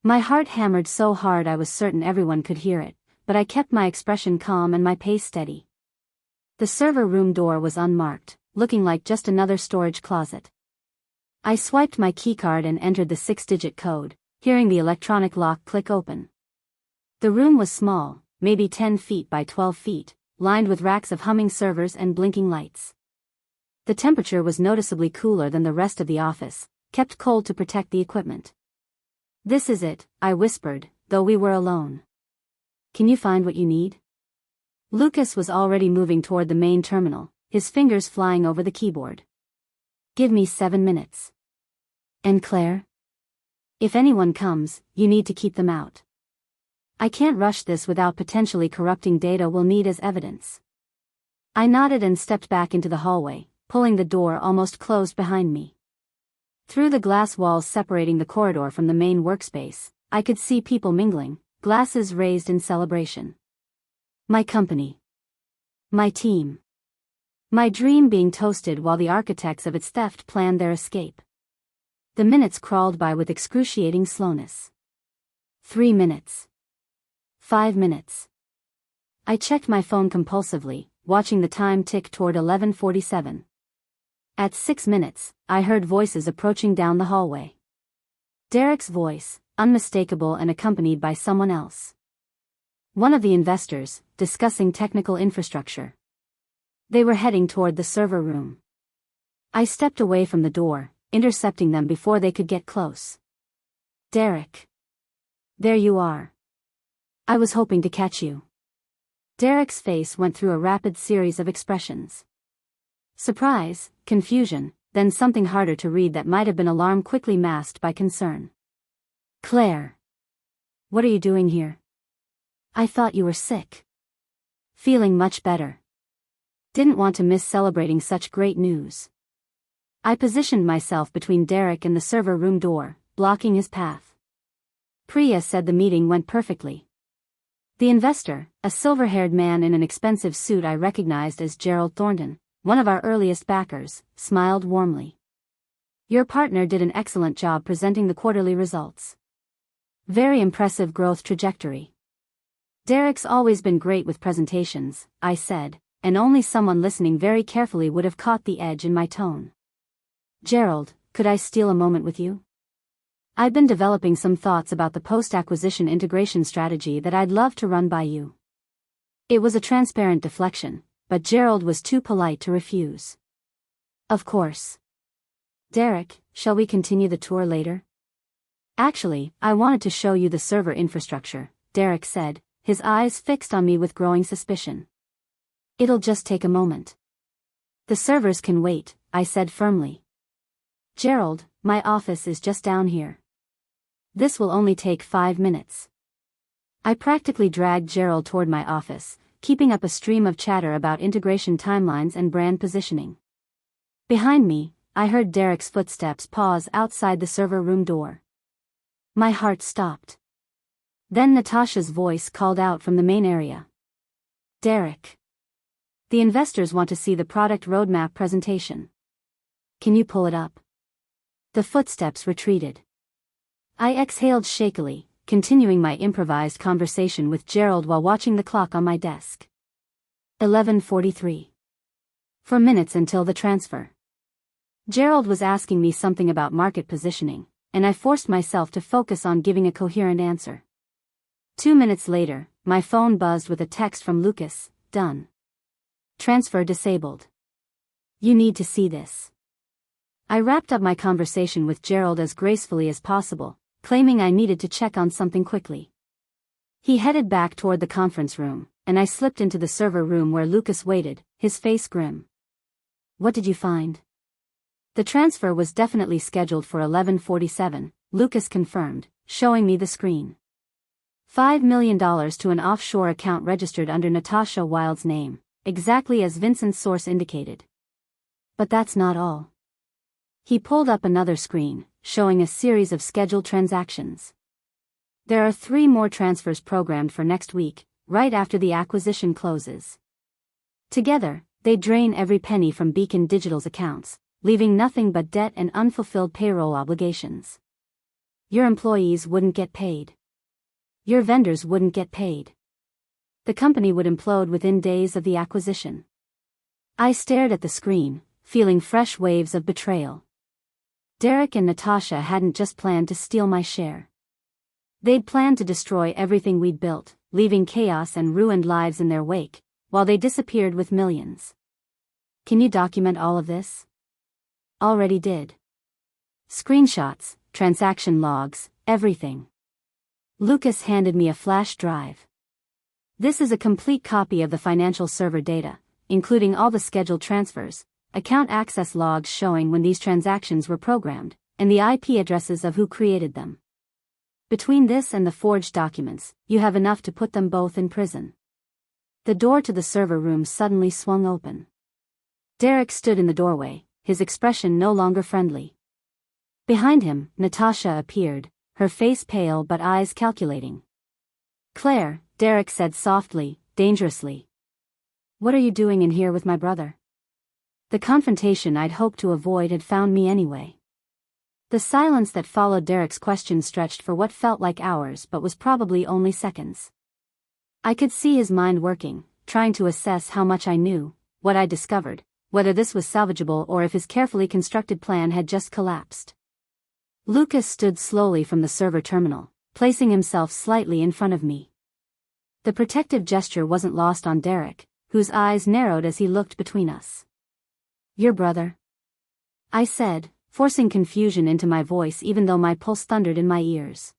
Speaker 1: My heart hammered so hard I was certain everyone could hear it, but I kept my expression calm and my pace steady. The server room door was unmarked, looking like just another storage closet. I swiped my keycard and entered the 6-digit code, hearing the electronic lock click open. The room was small, maybe 10 feet by 12 feet, lined with racks of humming servers and blinking lights. The temperature was noticeably cooler than the rest of the office, kept cold to protect the equipment. This is it, I whispered, though we were alone. Can you find what you need? Lucas was already moving toward the main terminal, his fingers flying over the keyboard. Give me 7 minutes. And Claire? If anyone comes, you need to keep them out. I can't rush this without potentially corrupting data we'll need as evidence. I nodded and stepped back into the hallway, pulling the door almost closed behind me. Through the glass walls separating the corridor from the main workspace, I could see people mingling, glasses raised in celebration. My company. My team. My dream being toasted while the architects of its theft planned their escape. The minutes crawled by with excruciating slowness. 3 minutes. 5 minutes. I checked my phone compulsively, watching the time tick toward 11:47. At 6 minutes, I heard voices approaching down the hallway. Derek's voice, unmistakable and accompanied by someone else. One of the investors, discussing technical infrastructure. They were heading toward the server room. I stepped away from the door, intercepting them before they could get close. Derek. There you are. I was hoping to catch you. Derek's face went through a rapid series of expressions. Surprise, confusion, then something harder to read that might have been alarm quickly masked by concern. Claire. What are you doing here? I thought you were sick. Feeling much better. Didn't want to miss celebrating such great news. I positioned myself between Derek and the server room door, blocking his path. Priya said the meeting went perfectly. The investor, a silver-haired man in an expensive suit I recognized as Gerald Thornton, one of our earliest backers, smiled warmly. Your partner did an excellent job presenting the quarterly results. Very impressive growth trajectory. Derek's always been great with presentations, I said, and only someone listening very carefully would have caught the edge in my tone. Gerald, could I steal a moment with you? I've been developing some thoughts about the post-acquisition integration strategy that I'd love to run by you. It was a transparent deflection, but Gerald was too polite to refuse. Of course. Derek, shall we continue the tour later? Actually, I wanted to show you the server infrastructure, Derek said, his eyes fixed on me with growing suspicion. It'll just take a moment. The servers can wait, I said firmly. Gerald, my office is just down here. This will only take 5 minutes. I practically dragged Gerald toward my office, keeping up a stream of chatter about integration timelines and brand positioning. Behind me, I heard Derek's footsteps pause outside the server room door. My heart stopped. Then Natasha's voice called out from the main area. Derek. The investors want to see the product roadmap presentation. Can you pull it up? The footsteps retreated. I exhaled shakily, continuing my improvised conversation with Gerald while watching the clock on my desk. 11:43. 4 minutes until the transfer. Gerald was asking me something about market positioning, and I forced myself to focus on giving a coherent answer. 2 minutes later, my phone buzzed with a text from Lucas. Done. Transfer disabled. You need to see this. I wrapped up my conversation with Gerald as gracefully as possible, claiming I needed to check on something quickly. He headed back toward the conference room, and I slipped into the server room where Lucas waited, his face grim. What did you find? The transfer was definitely scheduled for 11:47, Lucas confirmed, showing me the screen. $5 million to an offshore account registered under Natasha Wilde's name, exactly as Vincent's source indicated. But that's not all. He pulled up another screen, showing a series of scheduled transactions. There are 3 more transfers programmed for next week, right after the acquisition closes. Together, they drain every penny from Beacon Digital's accounts, leaving nothing but debt and unfulfilled payroll obligations. Your employees wouldn't get paid. Your vendors wouldn't get paid. The company would implode within days of the acquisition. I stared at the screen, feeling fresh waves of betrayal. Derek and Natasha hadn't just planned to steal my share. They'd planned to destroy everything we'd built, leaving chaos and ruined lives in their wake, while they disappeared with millions. Can you document all of this? Already did. Screenshots, transaction logs, everything. Lucas handed me a flash drive. This is a complete copy of the financial server data, including all the scheduled transfers, account access logs showing when these transactions were programmed, and the IP addresses of who created them. Between this and the forged documents, you have enough to put them both in prison. The door to the server room suddenly swung open. Derek stood in the doorway, his expression no longer friendly. Behind him, Natasha appeared, her face pale but eyes calculating. Claire, Derek said softly, dangerously. What are you doing in here with my brother? The confrontation I'd hoped to avoid had found me anyway. The silence that followed Derek's question stretched for what felt like hours but was probably only seconds. I could see his mind working, trying to assess how much I knew, what I'd discovered, whether this was salvageable or if his carefully constructed plan had just collapsed. Lucas stood slowly from the server terminal, placing himself slightly in front of me. The protective gesture wasn't lost on Derek, whose eyes narrowed as he looked between us. Your brother? I said, forcing confusion into my voice even though my pulse thundered in my ears.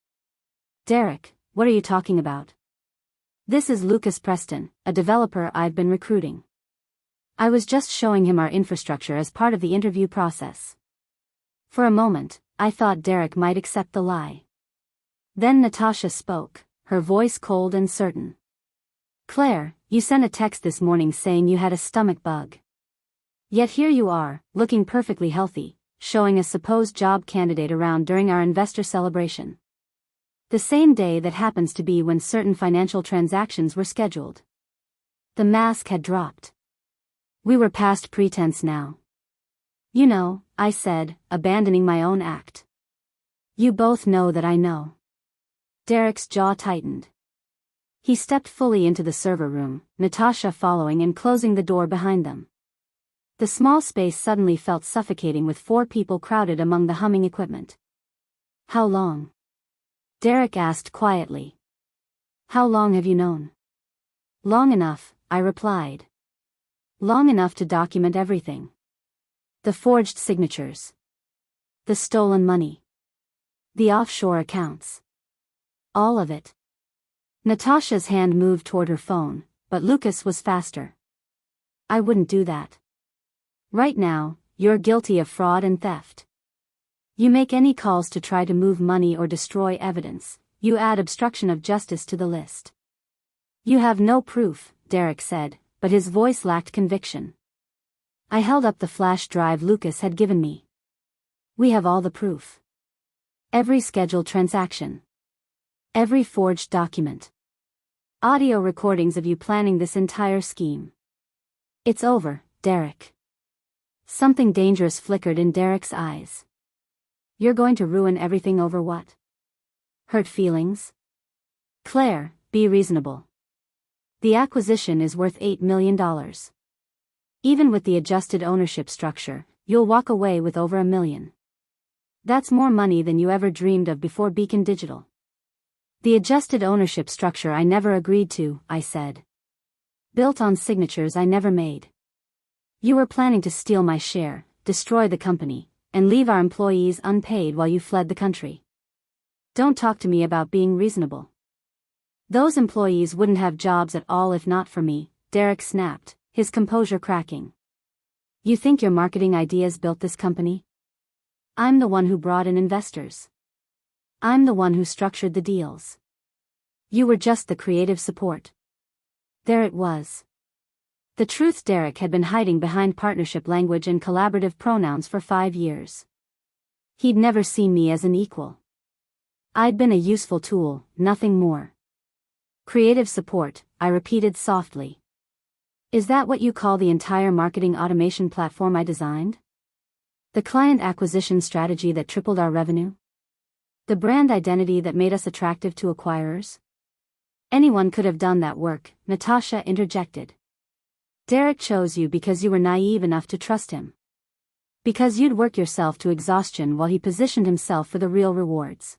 Speaker 1: Derek, what are you talking about? This is Lucas Preston, a developer I've been recruiting. I was just showing him our infrastructure as part of the interview process. For a moment, I thought Derek might accept the lie. Then Natasha spoke, her voice cold and certain. Claire, you sent a text this morning saying you had a stomach bug. Yet here you are, looking perfectly healthy, showing a supposed job candidate around during our investor celebration. The same day that happens to be when certain financial transactions were scheduled. The mask had dropped. We were past pretense now. You know, I said, abandoning my own act. You both know that I know. Derek's jaw tightened. He stepped fully into the server room, Natasha following and closing the door behind them. The small space suddenly felt suffocating with 4 people crowded among the humming equipment. How long? Derek asked quietly. How long have you known? Long enough, I replied. Long enough to document everything. The forged signatures. The stolen money. The offshore accounts. All of it. Natasha's hand moved toward her phone, but Lucas was faster. I wouldn't do that. Right now, you're guilty of fraud and theft. You make any calls to try to move money or destroy evidence, you add obstruction of justice to the list. You have no proof, Derek said, but his voice lacked conviction. I held up the flash drive Lucas had given me. We have all the proof. Every scheduled transaction. Every forged document. Audio recordings of you planning this entire scheme. It's over, Derek. Something dangerous flickered in Derek's eyes. You're going to ruin everything over what? Hurt feelings? Claire, be reasonable. The acquisition is worth $8 million. Even with the adjusted ownership structure, you'll walk away with over $1 million. That's more money than you ever dreamed of before Beacon Digital. The adjusted ownership structure I never agreed to, I said. Built on signatures I never made. You were planning to steal my share, destroy the company, and leave our employees unpaid while you fled the country. Don't talk to me about being reasonable. Those employees wouldn't have jobs at all if not for me, Derek snapped, his composure cracking. You think your marketing ideas built this company? I'm the one who brought in investors. I'm the one who structured the deals. You were just the creative support. There it was. The truth Derek had been hiding behind partnership language and collaborative pronouns for 5 years. He'd never seen me as an equal. I'd been a useful tool, nothing more. Creative support, I repeated softly. Is that what you call the entire marketing automation platform I designed? The client acquisition strategy that tripled our revenue? The brand identity that made us attractive to acquirers? Anyone could have done that work, Natasha interjected. Derek chose you because you were naive enough to trust him. Because you'd work yourself to exhaustion while he positioned himself for the real rewards.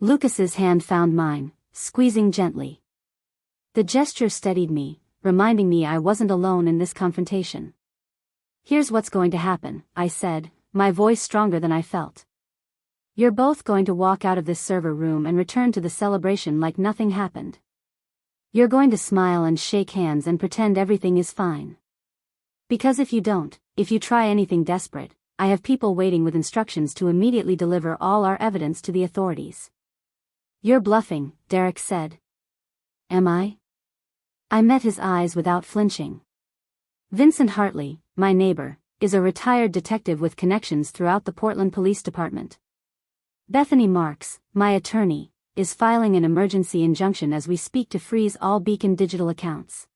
Speaker 1: Lucas's hand found mine, squeezing gently. The gesture steadied me, reminding me I wasn't alone in this confrontation. Here's what's going to happen, I said, my voice stronger than I felt. You're both going to walk out of this server room and return to the celebration like nothing happened. You're going to smile and shake hands and pretend everything is fine. Because if you don't, if you try anything desperate, I have people waiting with instructions to immediately deliver all our evidence to the authorities. You're bluffing, Derek said. Am I? I met his eyes without flinching. Vincent Hartley, my neighbor, is a retired detective with connections throughout the Portland Police Department. Bethany Marks, my attorney, is filing an emergency injunction as we speak to freeze all Beacon Digital accounts.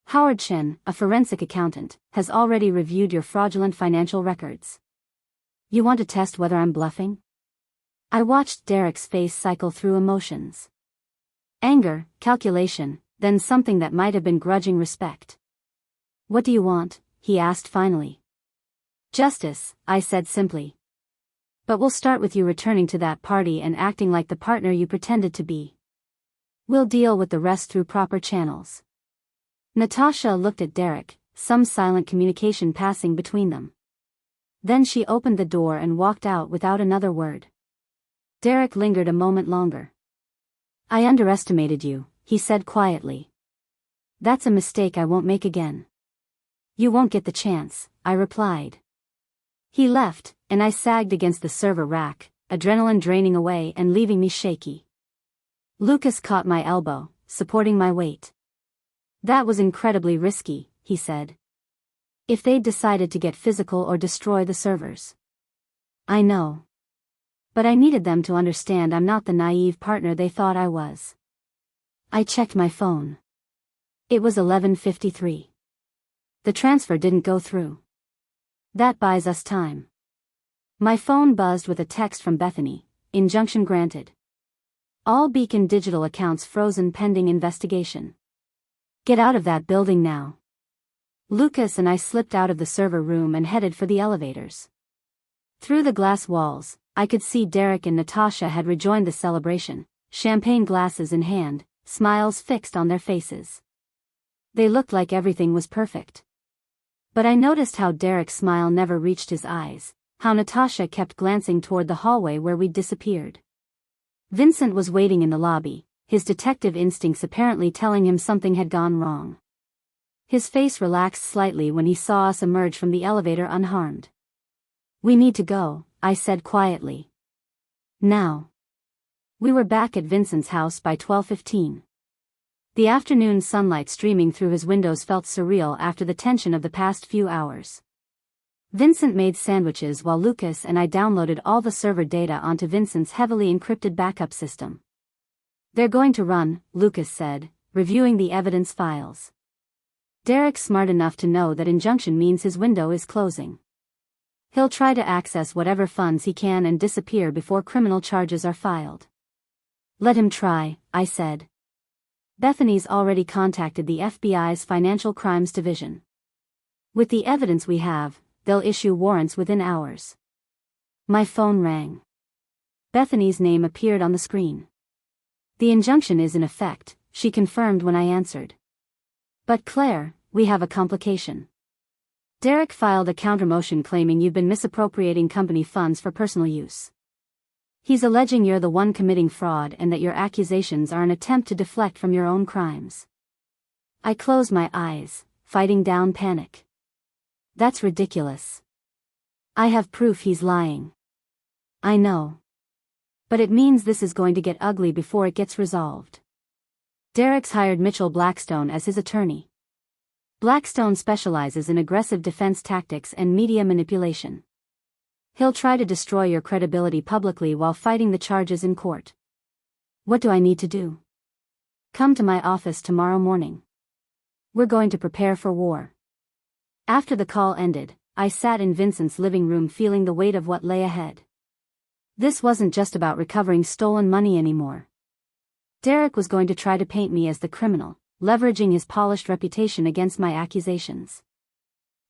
Speaker 1: Howard Chen, a forensic accountant, has already reviewed your fraudulent financial records. You want to test whether I'm bluffing? I watched Derek's face cycle through emotions. Anger, calculation, then something that might have been grudging respect. What do you want? He asked finally. Justice, I said simply. But we'll start with you returning to that party and acting like the partner you pretended to be. We'll deal with the rest through proper channels. Natasha looked at Derek, some silent communication passing between them. Then she opened the door and walked out without another word. Derek lingered a moment longer. I underestimated you, he said quietly. That's a mistake I won't make again. You won't get the chance, I replied. He left, and I sagged against the server rack, adrenaline draining away and leaving me shaky. Lucas caught my elbow, supporting my weight. That was incredibly risky, he said. If they'd decided to get physical or destroy the servers. I know. But I needed them to understand I'm not the naive partner they thought I was. I checked my phone. It was 11:53. The transfer didn't go through. That buys us time. My phone buzzed with a text from Bethany, injunction granted. All Beacon Digital accounts frozen pending investigation. Get out of that building now. Lucas and I slipped out of the server room and headed for the elevators. Through the glass walls, I could see Derek and Natasha had rejoined the celebration, champagne glasses in hand, smiles fixed on their faces. They looked like everything was perfect. But I noticed how Derek's smile never reached his eyes, how Natasha kept glancing toward the hallway where we'd disappeared. Vincent was waiting in the lobby, his detective instincts apparently telling him something had gone wrong. His face relaxed slightly when he saw us emerge from the elevator unharmed. We need to go, I said quietly. Now. We were back at Vincent's house by 12:15. The afternoon sunlight streaming through his windows felt surreal after the tension of the past few hours. Vincent made sandwiches while Lucas and I downloaded all the server data onto Vincent's heavily encrypted backup system. They're going to run, Lucas said, reviewing the evidence files. Derek's smart enough to know that injunction means his window is closing. He'll try to access whatever funds he can and disappear before criminal charges are filed. Let him try, I said. Bethany's already contacted the FBI's Financial Crimes Division. With the evidence we have, they'll issue warrants within hours. My phone rang. Bethany's name appeared on the screen. The injunction is in effect, she confirmed when I answered. But Claire, we have a complication. Derek filed a countermotion claiming you've been misappropriating company funds for personal use. He's alleging you're the one committing fraud and that your accusations are an attempt to deflect from your own crimes. I closed my eyes, fighting down panic. That's ridiculous. I have proof he's lying. I know. But it means this is going to get ugly before it gets resolved. Derek's hired Mitchell Blackstone as his attorney. Blackstone specializes in aggressive defense tactics and media manipulation. He'll try to destroy your credibility publicly while fighting the charges in court. What do I need to do? Come to my office tomorrow morning. We're going to prepare for war. After the call ended, I sat in Vincent's living room feeling the weight of what lay ahead. This wasn't just about recovering stolen money anymore. Derek was going to try to paint me as the criminal, leveraging his polished reputation against my accusations.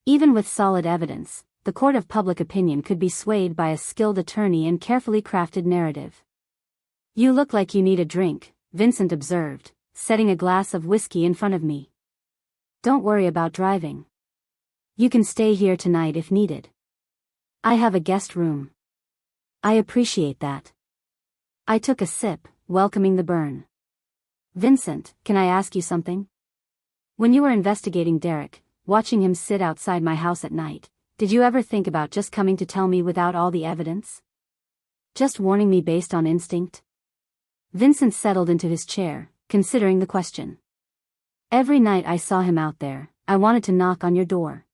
Speaker 1: Even with solid evidence, the court of public opinion could be swayed by a skilled attorney and carefully crafted narrative. You look like you need a drink, Vincent observed, setting a glass of whiskey in front of me. Don't worry about driving. You can stay here tonight if needed. I have a guest room. I appreciate that. I took a sip, welcoming the burn. Vincent, can I ask you something? When you were investigating Derek, watching him sit outside my house at night, did you ever think about just coming to tell me without all the evidence? Just warning me based on instinct? Vincent settled into his chair, considering the question. Every night I saw him out there, I wanted to knock on your door.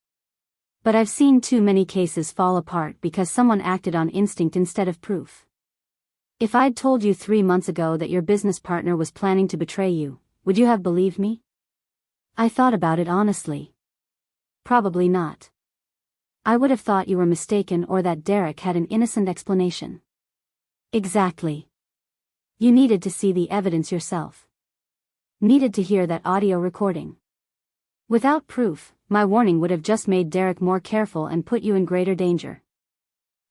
Speaker 1: But I've seen too many cases fall apart because someone acted on instinct instead of proof. If I'd told you 3 months ago that your business partner was planning to betray you, would you have believed me? I thought about it honestly. Probably not. I would have thought you were mistaken or that Derek had an innocent explanation. Exactly. You needed to see the evidence yourself. Needed to hear that audio recording. Without proof, my warning would have just made Derek more careful and put you in greater danger.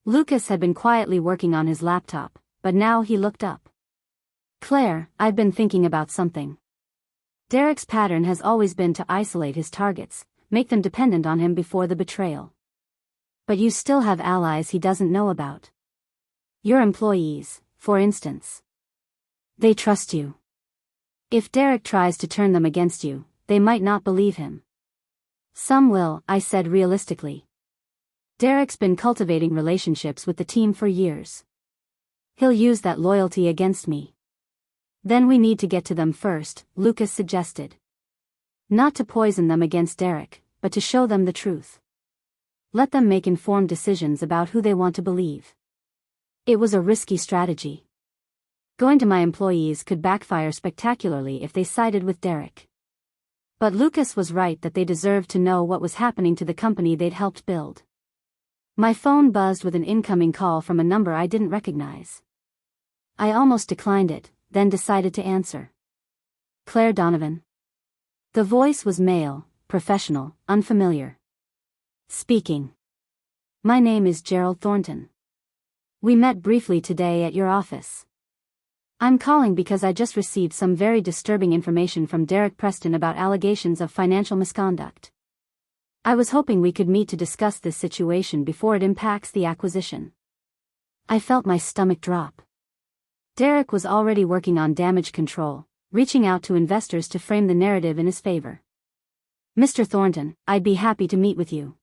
Speaker 1: Lucas had been quietly working on his laptop, but now he looked up. Claire, I've been thinking about something. Derek's pattern has always been to isolate his targets, make them dependent on him before the betrayal. But you still have allies he doesn't know about. Your employees, for instance. They trust you. If Derek tries to turn them against you, they might not believe him. Some will, I said realistically. Derek's been cultivating relationships with the team for years. He'll use that loyalty against me. Then we need to get to them first, Lucas suggested. Not to poison them against Derek, but to show them the truth. Let them make informed decisions about who they want to believe. It was a risky strategy. Going to my employees could backfire spectacularly if they sided with Derek. But Lucas was right that they deserved to know what was happening to the company they'd helped build. My phone buzzed with an incoming call from a number I didn't recognize. I almost declined it, then decided to answer. Claire Donovan. The voice was male, professional, unfamiliar. Speaking. My name is Gerald Thornton. We met briefly today at your office. I'm calling because I just received some very disturbing information from Derek Preston about allegations of financial misconduct. I was hoping we could meet to discuss this situation before it impacts the acquisition. I felt my stomach drop. Derek was already working on damage control, reaching out to investors to frame the narrative in his favor. Mr. Thornton, I'd be happy to meet with you.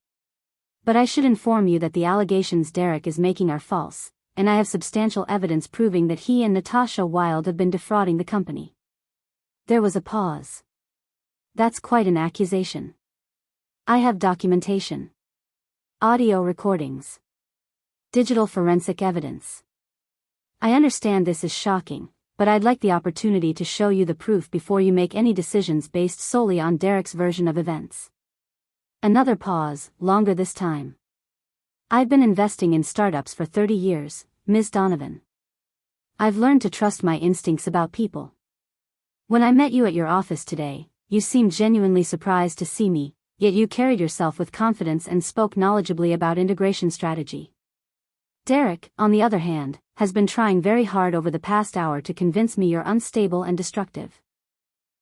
Speaker 1: But I should inform you that the allegations Derek is making are false, and I have substantial evidence proving that he and Natasha Wilde have been defrauding the company. There was a pause. That's quite an accusation. I have documentation. Audio recordings. Digital forensic evidence. I understand this is shocking, but I'd like the opportunity to show you the proof before you make any decisions based solely on Derek's version of events. Another pause, longer this time. I've been investing in startups for 30 years, Ms. Donovan. I've learned to trust my instincts about people. When I met you at your office today, you seemed genuinely surprised to see me, yet you carried yourself with confidence and spoke knowledgeably about integration strategy. Derek, on the other hand, has been trying very hard over the past hour to convince me you're unstable and destructive.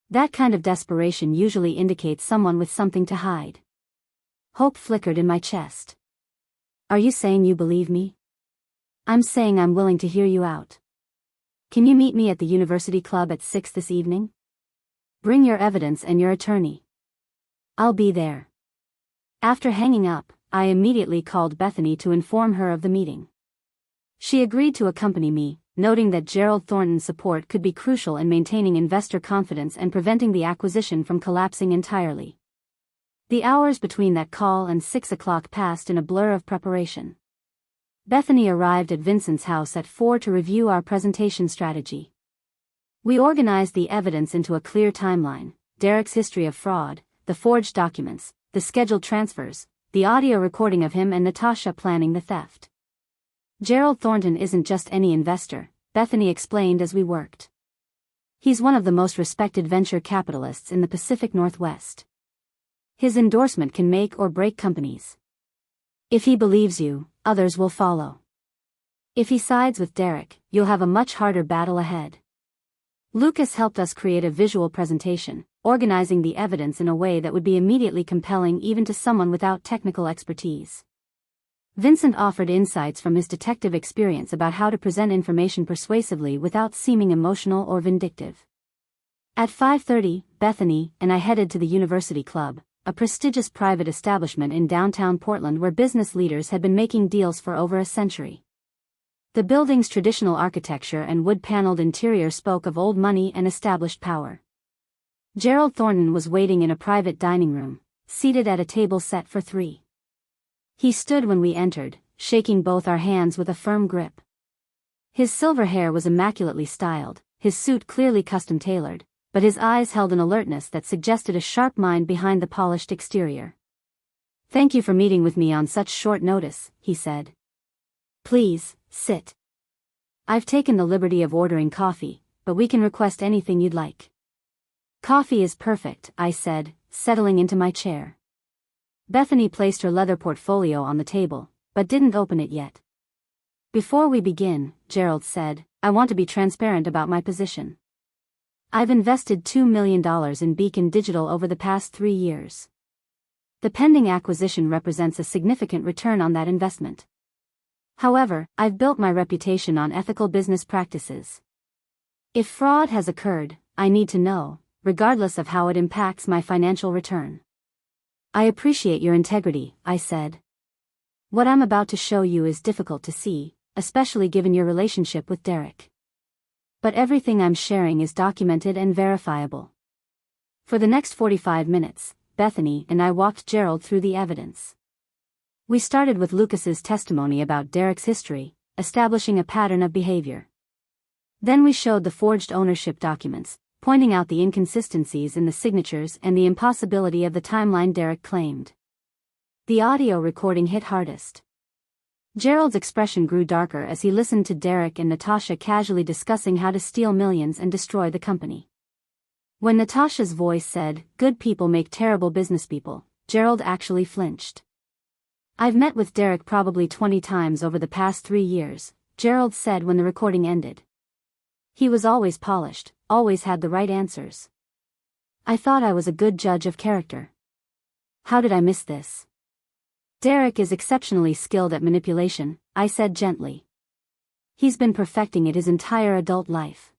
Speaker 1: That kind of desperation usually indicates someone with something to hide. Hope flickered in my chest. Are you saying you believe me? I'm saying I'm willing to hear you out. Can you meet me at the University Club at 6 this evening? Bring your evidence and your attorney. I'll be there. After hanging up, I immediately called Bethany to inform her of the meeting. She agreed to accompany me, noting that Gerald Thornton's support could be crucial in maintaining investor confidence and preventing the acquisition from collapsing entirely. The hours between that call and 6 o'clock passed in a blur of preparation. Bethany arrived at Vincent's house at 4 to review our presentation strategy. We organized the evidence into a clear timeline: Derek's history of fraud, the forged documents, the scheduled transfers, the audio recording of him and Natasha planning the theft. Gerald Thornton isn't just any investor, Bethany explained as we worked. He's one of the most respected venture capitalists in the Pacific Northwest. His endorsement can make or break companies. If he believes you, others will follow. If he sides with Derek, you'll have a much harder battle ahead. Lucas helped us create a visual presentation, organizing the evidence in a way that would be immediately compelling even to someone without technical expertise. Vincent offered insights from his detective experience about how to present information persuasively without seeming emotional or vindictive. At 5:30, Bethany and I headed to the University Club, a prestigious private establishment in downtown Portland where business leaders had been making deals for over a century. The building's traditional architecture and wood-paneled interior spoke of old money and established power. Gerald Thornton was waiting in a private dining room, seated at a table set for 3. He stood when we entered, shaking both our hands with a firm grip. His silver hair was immaculately styled, his suit clearly custom-tailored, but his eyes held an alertness that suggested a sharp mind behind the polished exterior. "Thank you for meeting with me on such short notice," he said. "Please, sit. I've taken the liberty of ordering coffee, but we can request anything you'd like." "Coffee is perfect," I said, settling into my chair. Bethany placed her leather portfolio on the table, but didn't open it yet. "Before we begin," Gerald said, "I want to be transparent about my position. I've invested $2 million in Beacon Digital over the past 3 years. The pending acquisition represents a significant return on that investment. However, I've built my reputation on ethical business practices. If fraud has occurred, I need to know, regardless of how it impacts my financial return." "I appreciate your integrity," I said. "What I'm about to show you is difficult to see, especially given your relationship with Derek. But everything I'm sharing is documented and verifiable." For the next 45 minutes, Bethany and I walked Gerald through the evidence. We started with Lucas's testimony about Derek's history, establishing a pattern of behavior. Then we showed the forged ownership documents, pointing out the inconsistencies in the signatures and the impossibility of the timeline Derek claimed. The audio recording hit hardest. Gerald's expression grew darker as he listened to Derek and Natasha casually discussing how to steal millions and destroy the company. When Natasha's voice said, "Good people make terrible business people," Gerald actually flinched. "I've met with Derek probably 20 times over the past 3 years," Gerald said when the recording ended. "He was always polished, always had the right answers. I thought I was a good judge of character. How did I miss this?" "Derek is exceptionally skilled at manipulation," I said gently. "He's been perfecting it his entire adult life.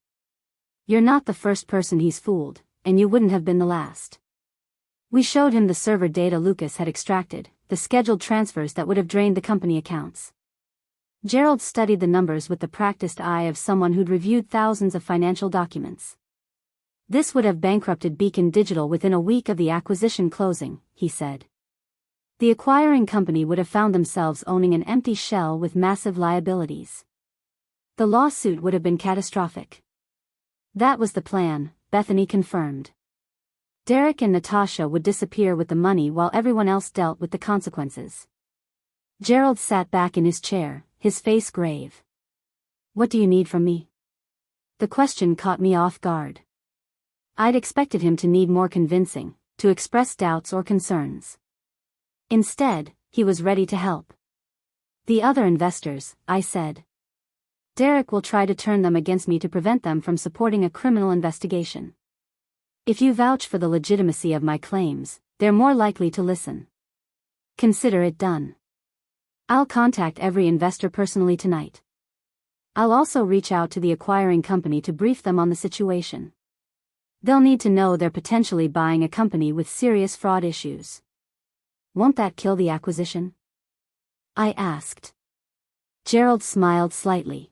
Speaker 1: You're not the first person he's fooled, and you wouldn't have been the last." We showed him the server data Lucas had extracted, the scheduled transfers that would have drained the company accounts. Gerald studied the numbers with the practiced eye of someone who'd reviewed thousands of financial documents. "This would have bankrupted Beacon Digital within a week of the acquisition closing," he said. "The acquiring company would have found themselves owning an empty shell with massive liabilities. The lawsuit would have been catastrophic. That was the plan, Bethany confirmed. Derek and Natasha would disappear with the money while everyone else dealt with the consequences. Gerald sat back in his chair, his face grave. What do you need from me? The question caught me off guard. I'd expected him to need more convincing, to express doubts or concerns. Instead, he was ready to help. The other investors, I said. Derek will try to turn them against me to prevent them from supporting a criminal investigation. If you vouch for the legitimacy of my claims, they're more likely to listen. Consider it done. I'll contact every investor personally tonight. I'll also reach out to the acquiring company to brief them on the situation. They'll need to know they're potentially buying a company with serious fraud issues. Won't that kill the acquisition? I asked. Gerald smiled slightly.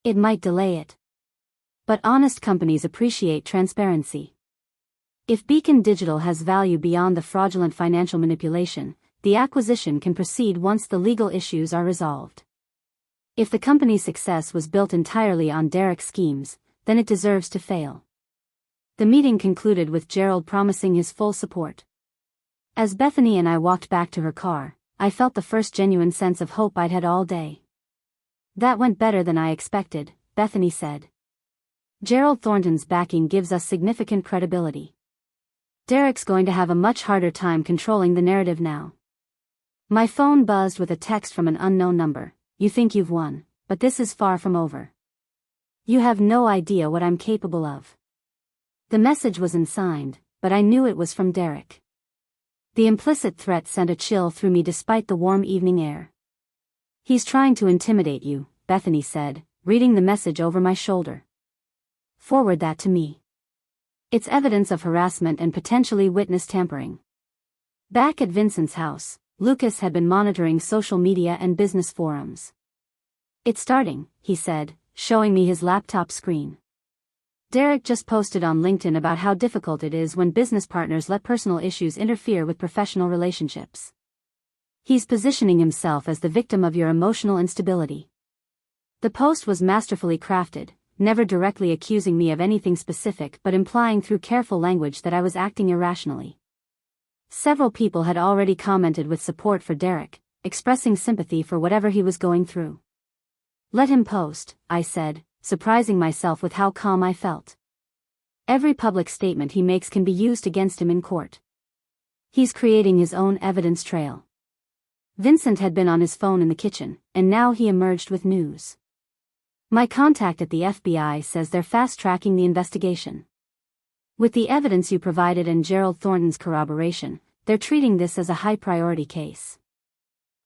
Speaker 1: It might delay it. But honest companies appreciate transparency. If Beacon Digital has value beyond the fraudulent financial manipulation, the acquisition can proceed once the legal issues are resolved. If the company's success was built entirely on Derek's schemes, then it deserves to fail. The meeting concluded with Gerald promising his full support. As Bethany and I walked back to her car, I felt the first genuine sense of hope I'd had all day. That went better than I expected, Bethany said. Gerald Thornton's backing gives us significant credibility. Derek's going to have a much harder time controlling the narrative now. My phone buzzed with a text from an unknown number. You think you've won, but this is far from over. You have no idea what I'm capable of. The message was unsigned, but I knew it was from Derek. The implicit threat sent a chill through me despite the warm evening air. He's trying to intimidate you, Bethany said, reading the message over my shoulder. Forward that to me. It's evidence of harassment and potentially witness tampering. Back at Vincent's house, Lucas had been monitoring social media and business forums. It's starting, he said, showing me his laptop screen. Derek just posted on LinkedIn about how difficult it is when business partners let personal issues interfere with professional relationships. He's positioning himself as the victim of your emotional instability. The post was masterfully crafted, never directly accusing me of anything specific but implying through careful language that I was acting irrationally. Several people had already commented with support for Derek, expressing sympathy for whatever he was going through. Let him post, I said, surprising myself with how calm I felt. Every public statement he makes can be used against him in court. He's creating his own evidence trail. Vincent had been on his phone in the kitchen, and now he emerged with news. My contact at the FBI says they're fast-tracking the investigation. With the evidence you provided and Gerald Thornton's corroboration, they're treating this as a high-priority case.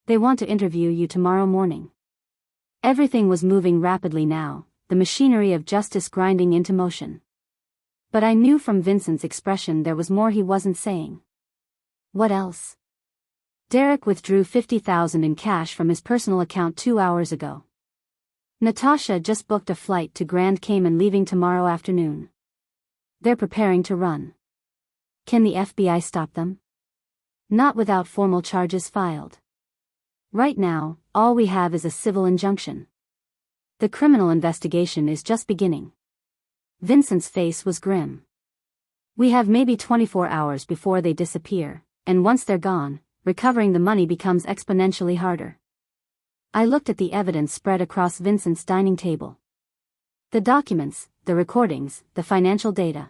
Speaker 1: They want to interview you tomorrow morning. Everything was moving rapidly now, the machinery of justice grinding into motion. But I knew from Vincent's expression there was more he wasn't saying. What else? Derek withdrew $50,000 in cash from his personal account 2 hours ago. Natasha just booked a flight to Grand Cayman leaving tomorrow afternoon. They're preparing to run. Can the FBI stop them? Not without formal charges filed. Right now, all we have is a civil injunction. The criminal investigation is just beginning. Vincent's face was grim. We have maybe 24 hours before they disappear, and once they're gone, recovering the money becomes exponentially harder. I looked at the evidence spread across Vincent's dining table. The documents, the recordings, the financial data.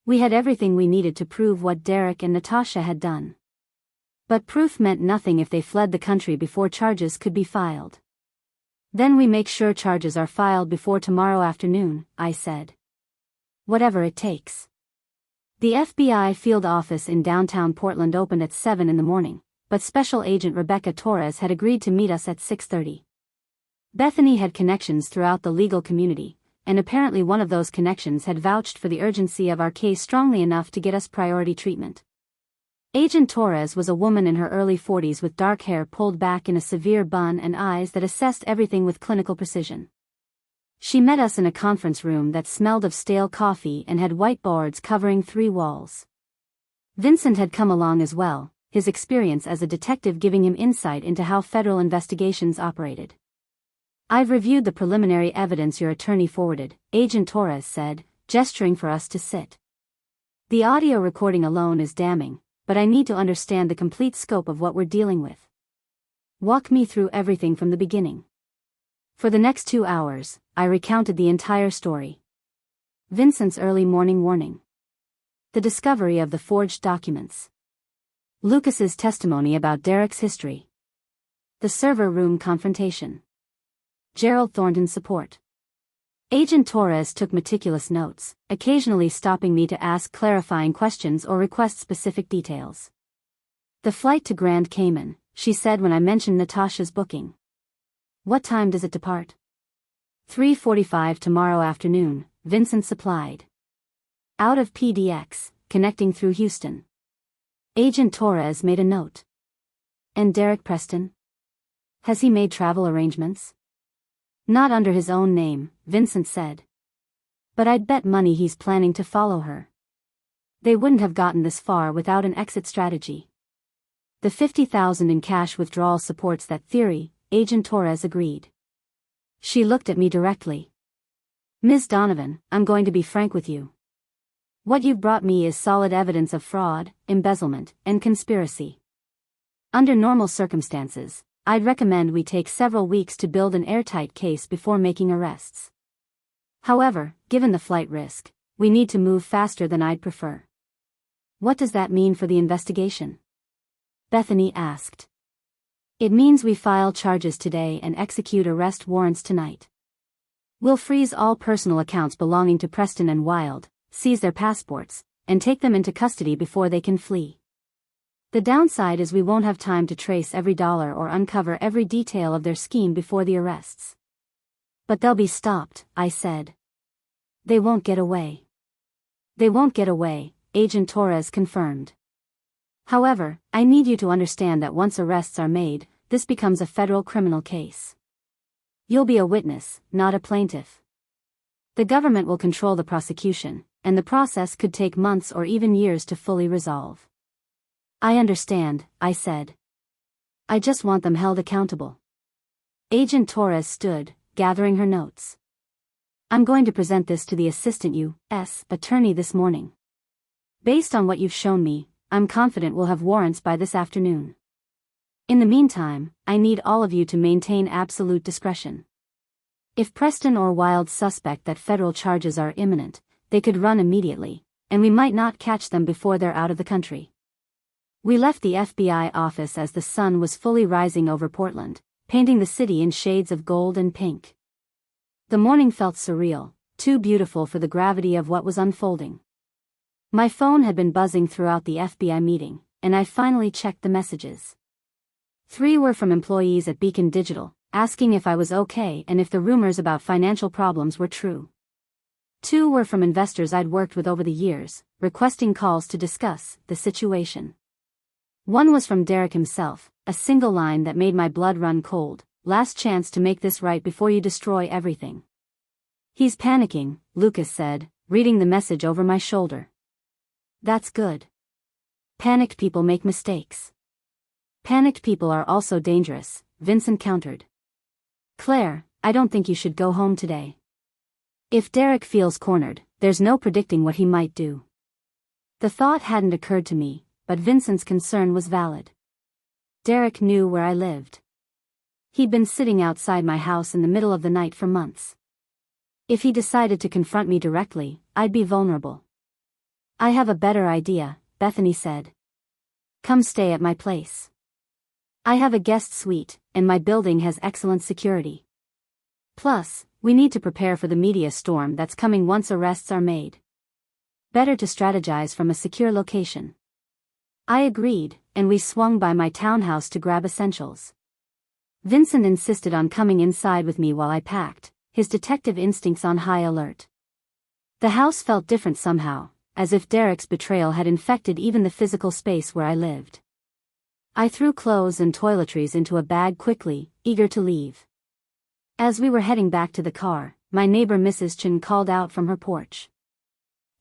Speaker 1: We had everything we needed to prove what Derek and Natasha had done. But proof meant nothing if they fled the country before charges could be filed. Then we make sure charges are filed before tomorrow afternoon, I said. Whatever it takes. The FBI field office in downtown Portland opened at 7 in the morning, but Special Agent Rebecca Torres had agreed to meet us at 6:30. Bethany had connections throughout the legal community, and apparently one of those connections had vouched for the urgency of our case strongly enough to get us priority treatment. Agent Torres was a woman in her early 40s with dark hair pulled back in a severe bun and eyes that assessed everything with clinical precision. She met us in a conference room that smelled of stale coffee and had whiteboards covering 3 walls. Vincent had come along as well, his experience as a detective giving him insight into how federal investigations operated. I've reviewed the preliminary evidence your attorney forwarded, Agent Torres said, gesturing for us to sit. The audio recording alone is damning, but I need to understand the complete scope of what we're dealing with. Walk me through everything from the beginning. For the next 2 hours, I recounted the entire story. Vincent's early morning warning. The discovery of the forged documents. Lucas's testimony about Derek's history. The server room confrontation. Gerald Thornton's support. Agent Torres took meticulous notes, occasionally stopping me to ask clarifying questions or request specific details. The flight to Grand Cayman, she said when I mentioned Natasha's booking. What time does it depart? 3:45 tomorrow afternoon, Vincent supplied. Out of PDX, connecting through Houston. Agent Torres made a note. And Derek Preston? Has he made travel arrangements? Not under his own name, Vincent said. But I'd bet money he's planning to follow her. They wouldn't have gotten this far without an exit strategy. The $50,000 in cash withdrawal supports that theory, Agent Torres agreed. She looked at me directly. Ms. Donovan, I'm going to be frank with you. What you've brought me is solid evidence of fraud, embezzlement, and conspiracy. Under normal circumstances, I'd recommend we take several weeks to build an airtight case before making arrests. However, given the flight risk, we need to move faster than I'd prefer. What does that mean for the investigation? Bethany asked. It means we file charges today and execute arrest warrants tonight. We'll freeze all personal accounts belonging to Preston and Wild, seize their passports, and take them into custody before they can flee. The downside is we won't have time to trace every dollar or uncover every detail of their scheme before the arrests. But they'll be stopped, I said. They won't get away. They won't get away, Agent Torres confirmed. However, I need you to understand that once arrests are made, this becomes a federal criminal case. You'll be a witness, not a plaintiff. The government will control the prosecution, and the process could take months or even years to fully resolve. I understand, I said. I just want them held accountable. Agent Torres stood, gathering her notes. I'm going to present this to the assistant U.S. attorney this morning. Based on what you've shown me, I'm confident we'll have warrants by this afternoon. In the meantime, I need all of you to maintain absolute discretion. If Preston or Wild suspect that federal charges are imminent, they could run immediately, and we might not catch them before they're out of the country. We left the FBI office as the sun was fully rising over Portland, painting the city in shades of gold and pink. The morning felt surreal, too beautiful for the gravity of what was unfolding. My phone had been buzzing throughout the FBI meeting, and I finally checked the messages. 3 were from employees at Beacon Digital, asking if I was okay and if the rumors about financial problems were true. 2 were from investors I'd worked with over the years, requesting calls to discuss the situation. 1 was from Derek himself, a single line that made my blood run cold. Last chance to make this right before you destroy everything. He's panicking, Lucas said, reading the message over my shoulder. That's good. Panicked people make mistakes. Panicked people are also dangerous, Vincent countered. Claire, I don't think you should go home today. If Derek feels cornered, there's no predicting what he might do. The thought hadn't occurred to me, but Vincent's concern was valid. Derek knew where I lived. He'd been sitting outside my house in the middle of the night for months. If he decided to confront me directly, I'd be vulnerable. I have a better idea, Bethany said. Come stay at my place. I have a guest suite, and my building has excellent security. Plus, we need to prepare for the media storm that's coming once arrests are made. Better to strategize from a secure location. I agreed, and we swung by my townhouse to grab essentials. Vincent insisted on coming inside with me while I packed, his detective instincts on high alert. The house felt different somehow, as if Derek's betrayal had infected even the physical space where I lived. I threw clothes and toiletries into a bag quickly, eager to leave. As we were heading back to the car, my neighbor Mrs. Chen called out from her porch.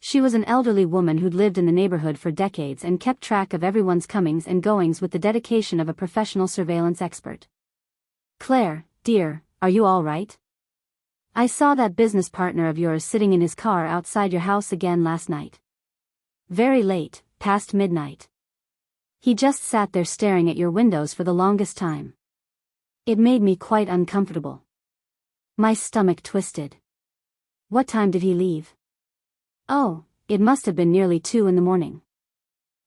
Speaker 1: She was an elderly woman who'd lived in the neighborhood for decades and kept track of everyone's comings and goings with the dedication of a professional surveillance expert. Claire, dear, are you all right? I saw that business partner of yours sitting in his car outside your house again last night. Very late, past midnight. He just sat there staring at your windows for the longest time. It made me quite uncomfortable. My stomach twisted. What time did he leave? Oh, it must have been nearly 2 in the morning.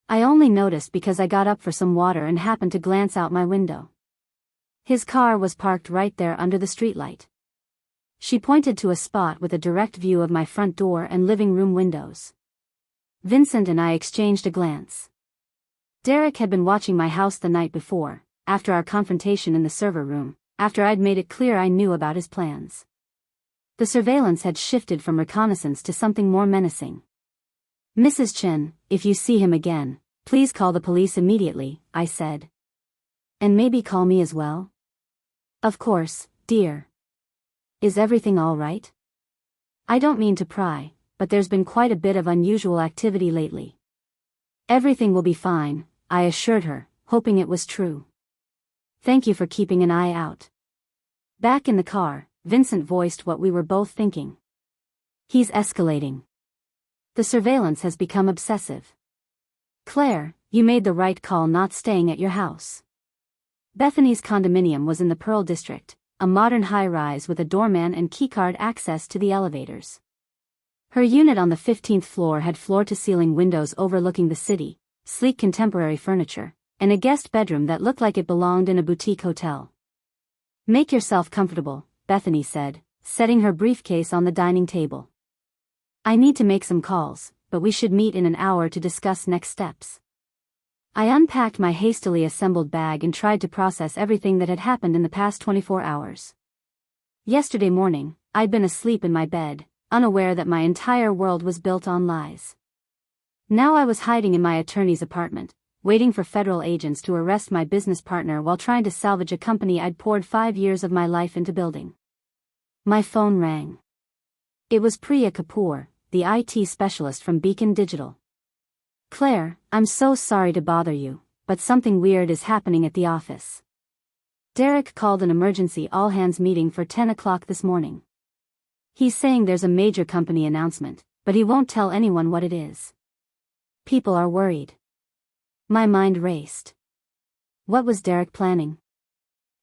Speaker 1: I only noticed because I got up for some water and happened to glance out my window. His car was parked right there under the streetlight. She pointed to a spot with a direct view of my front door and living room windows. Vincent and I exchanged a glance. Derek had been watching my house the night before, after our confrontation in the server room, after I'd made it clear I knew about his plans. The surveillance had shifted from reconnaissance to something more menacing. Mrs. Chen, if you see him again, please call the police immediately, I said. And maybe call me as well? Of course, dear. Is everything all right? I don't mean to pry, but there's been quite a bit of unusual activity lately. Everything will be fine, I assured her, hoping it was true. Thank you for keeping an eye out. Back in the car, Vincent voiced what we were both thinking. He's escalating. The surveillance has become obsessive. Claire, you made the right call not staying at your house. Bethany's condominium was in the Pearl District, a modern high-rise with a doorman and keycard access to the elevators. Her unit on the 15th floor had floor-to-ceiling windows overlooking the city, sleek contemporary furniture, and a guest bedroom that looked like it belonged in a boutique hotel. Make yourself comfortable, Bethany said, setting her briefcase on the dining table. I need to make some calls, but we should meet in an hour to discuss next steps. I unpacked my hastily assembled bag and tried to process everything that had happened in the past 24 hours. Yesterday morning, I'd been asleep in my bed, unaware that my entire world was built on lies. Now I was hiding in my attorney's apartment, waiting for federal agents to arrest my business partner while trying to salvage a company I'd poured 5 years of my life into building. My phone rang. It was Priya Kapoor, the IT specialist from Beacon Digital. Claire, I'm so sorry to bother you, but something weird is happening at the office. Derek called an emergency all-hands meeting for 10 o'clock this morning. He's saying there's a major company announcement, but he won't tell anyone what it is. People are worried. My mind raced. What was Derek planning?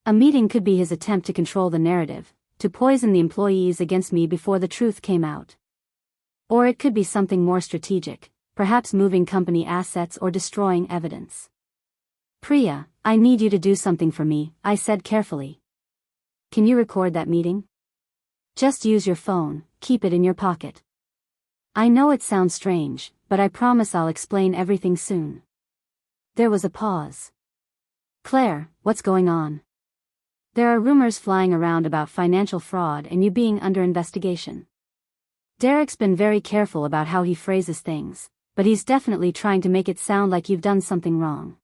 Speaker 1: A meeting could be his attempt to control the narrative, to poison the employees against me before the truth came out. Or it could be something more strategic, perhaps moving company assets or destroying evidence. Priya, I need you to do something for me, I said carefully. Can you record that meeting? Just use your phone, keep it in your pocket. I know it sounds strange, but I promise I'll explain everything soon. There was a pause. Claire, what's going on? There are rumors flying around about financial fraud and you being under investigation. Derek's been very careful about how he phrases things, but he's definitely trying to make it sound like you've done something wrong.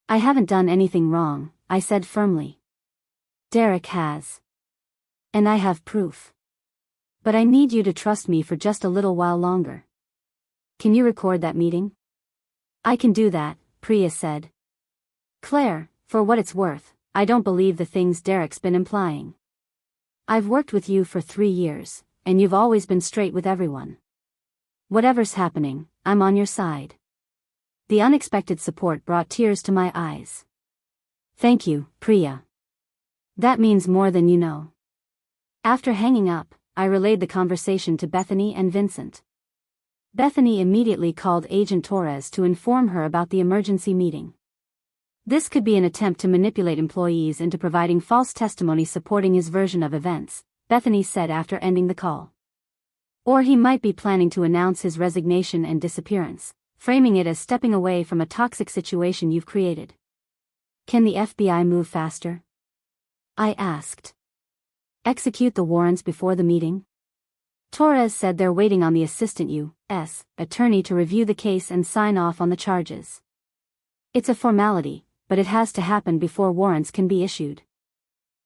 Speaker 1: I haven't done anything wrong, I said firmly. Derek has. And I have proof. But I need you to trust me for just a little while longer. Can you record that meeting? I can do that, Priya said. Claire, for what it's worth, I don't believe the things Derek's been implying. I've worked with you for 3 years, and you've always been straight with everyone. Whatever's happening, I'm on your side. The unexpected support brought tears to my eyes. Thank you, Priya. That means more than you know. After hanging up, I relayed the conversation to Bethany and Vincent. Bethany immediately called Agent Torres to inform her about the emergency meeting. This could be an attempt to manipulate employees into providing false testimony supporting his version of events, Bethany said after ending the call. Or he might be planning to announce his resignation and disappearance, framing it as stepping away from a toxic situation you've created. Can the FBI move faster? I asked. Execute the warrants before the meeting? Torres said they're waiting on the assistant U.S. attorney to review the case and sign off on the charges. It's a formality, but it has to happen before warrants can be issued.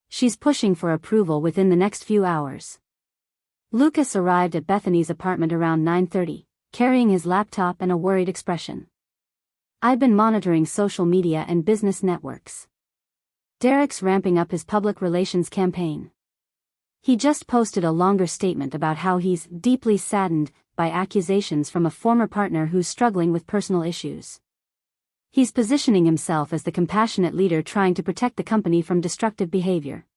Speaker 1: She's pushing for approval within the next few hours. Lucas arrived at Bethany's apartment around 9:30, carrying his laptop and a worried expression. I've been monitoring social media and business networks. Derek's ramping up his public relations campaign. He just posted a longer statement about how he's deeply saddened by accusations from a former partner who's struggling with personal issues. He's positioning himself as the compassionate leader trying to protect the company from destructive behavior.